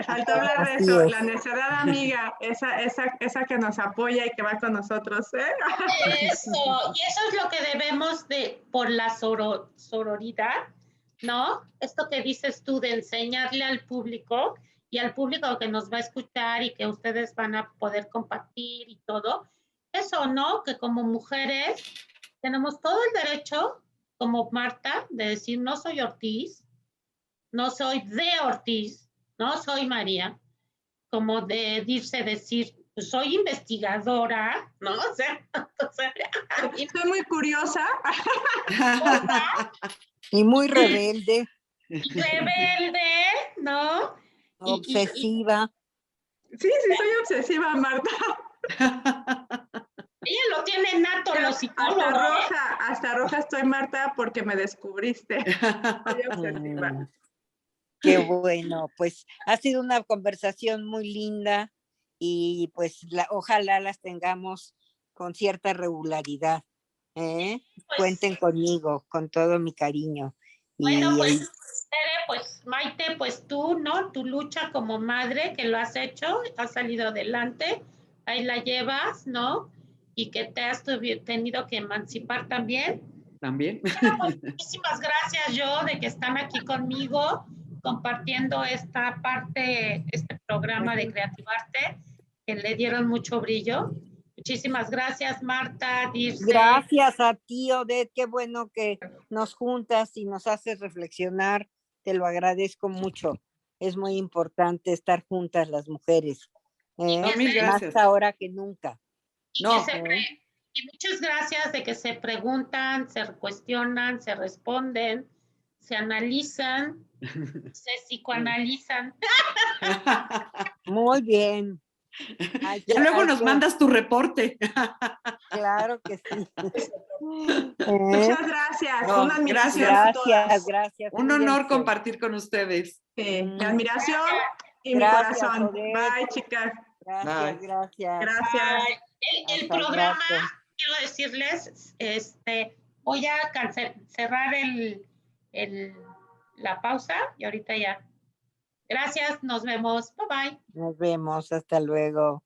Faltó hablar de Así eso, es. la necedad amiga, esa que nos apoya y que va con nosotros, ¿eh? Eso, y eso es lo que debemos de, por la sororidad, ¿no? Esto que dices tú de enseñarle al público y al público que nos va a escuchar y que ustedes van a poder compartir y todo, eso, ¿no? Que como mujeres tenemos todo el derecho, como Marta, de decir, no soy Ortiz, no soy de Ortiz, no soy María, como de irse decir, pues soy investigadora, ¿no? O sea, Soy muy curiosa. Y muy rebelde, rebelde, ¿no? obsesiva. Sí, soy obsesiva, Marta. Ella lo tiene nato, los psicólogos. Hasta roja estoy, Marta, porque me descubriste. Soy obsesiva. Qué bueno, pues ha sido una conversación muy linda y pues ojalá las tengamos con cierta regularidad. ¿Eh? Pues, Cuenten conmigo, con todo mi cariño. Bueno, pues, Tere, pues, Maite, pues tú, ¿no? Tu lucha como madre, que lo has hecho, has salido adelante, ahí la llevas, ¿no? Y que te has tenido que emancipar también. También. Bueno, pues, muchísimas gracias yo de que están aquí conmigo compartiendo esta parte, este programa de Creativarte, que le dieron mucho brillo. Muchísimas gracias, Marta, Dirce. Gracias a ti, Odette, qué bueno que nos juntas y nos haces reflexionar, te lo agradezco mucho. Es muy importante estar juntas las mujeres, Mil gracias. más ahora que nunca. Y muchas gracias de que se preguntan, se cuestionan, se responden, se analizan, se psicoanalizan. Muy bien. Ya luego nos mandas tu reporte. Claro que sí. Muchas gracias. No, una admiración a todas. Gracias. Un honor compartir con ustedes. Mi admiración y Gracias, mi corazón. Odette. Bye, chicas. Gracias, Bye. Gracias. El programa, quiero decirles, voy a cerrar la pausa y ahorita ya. Gracias, nos vemos. Bye bye. Nos vemos, hasta luego.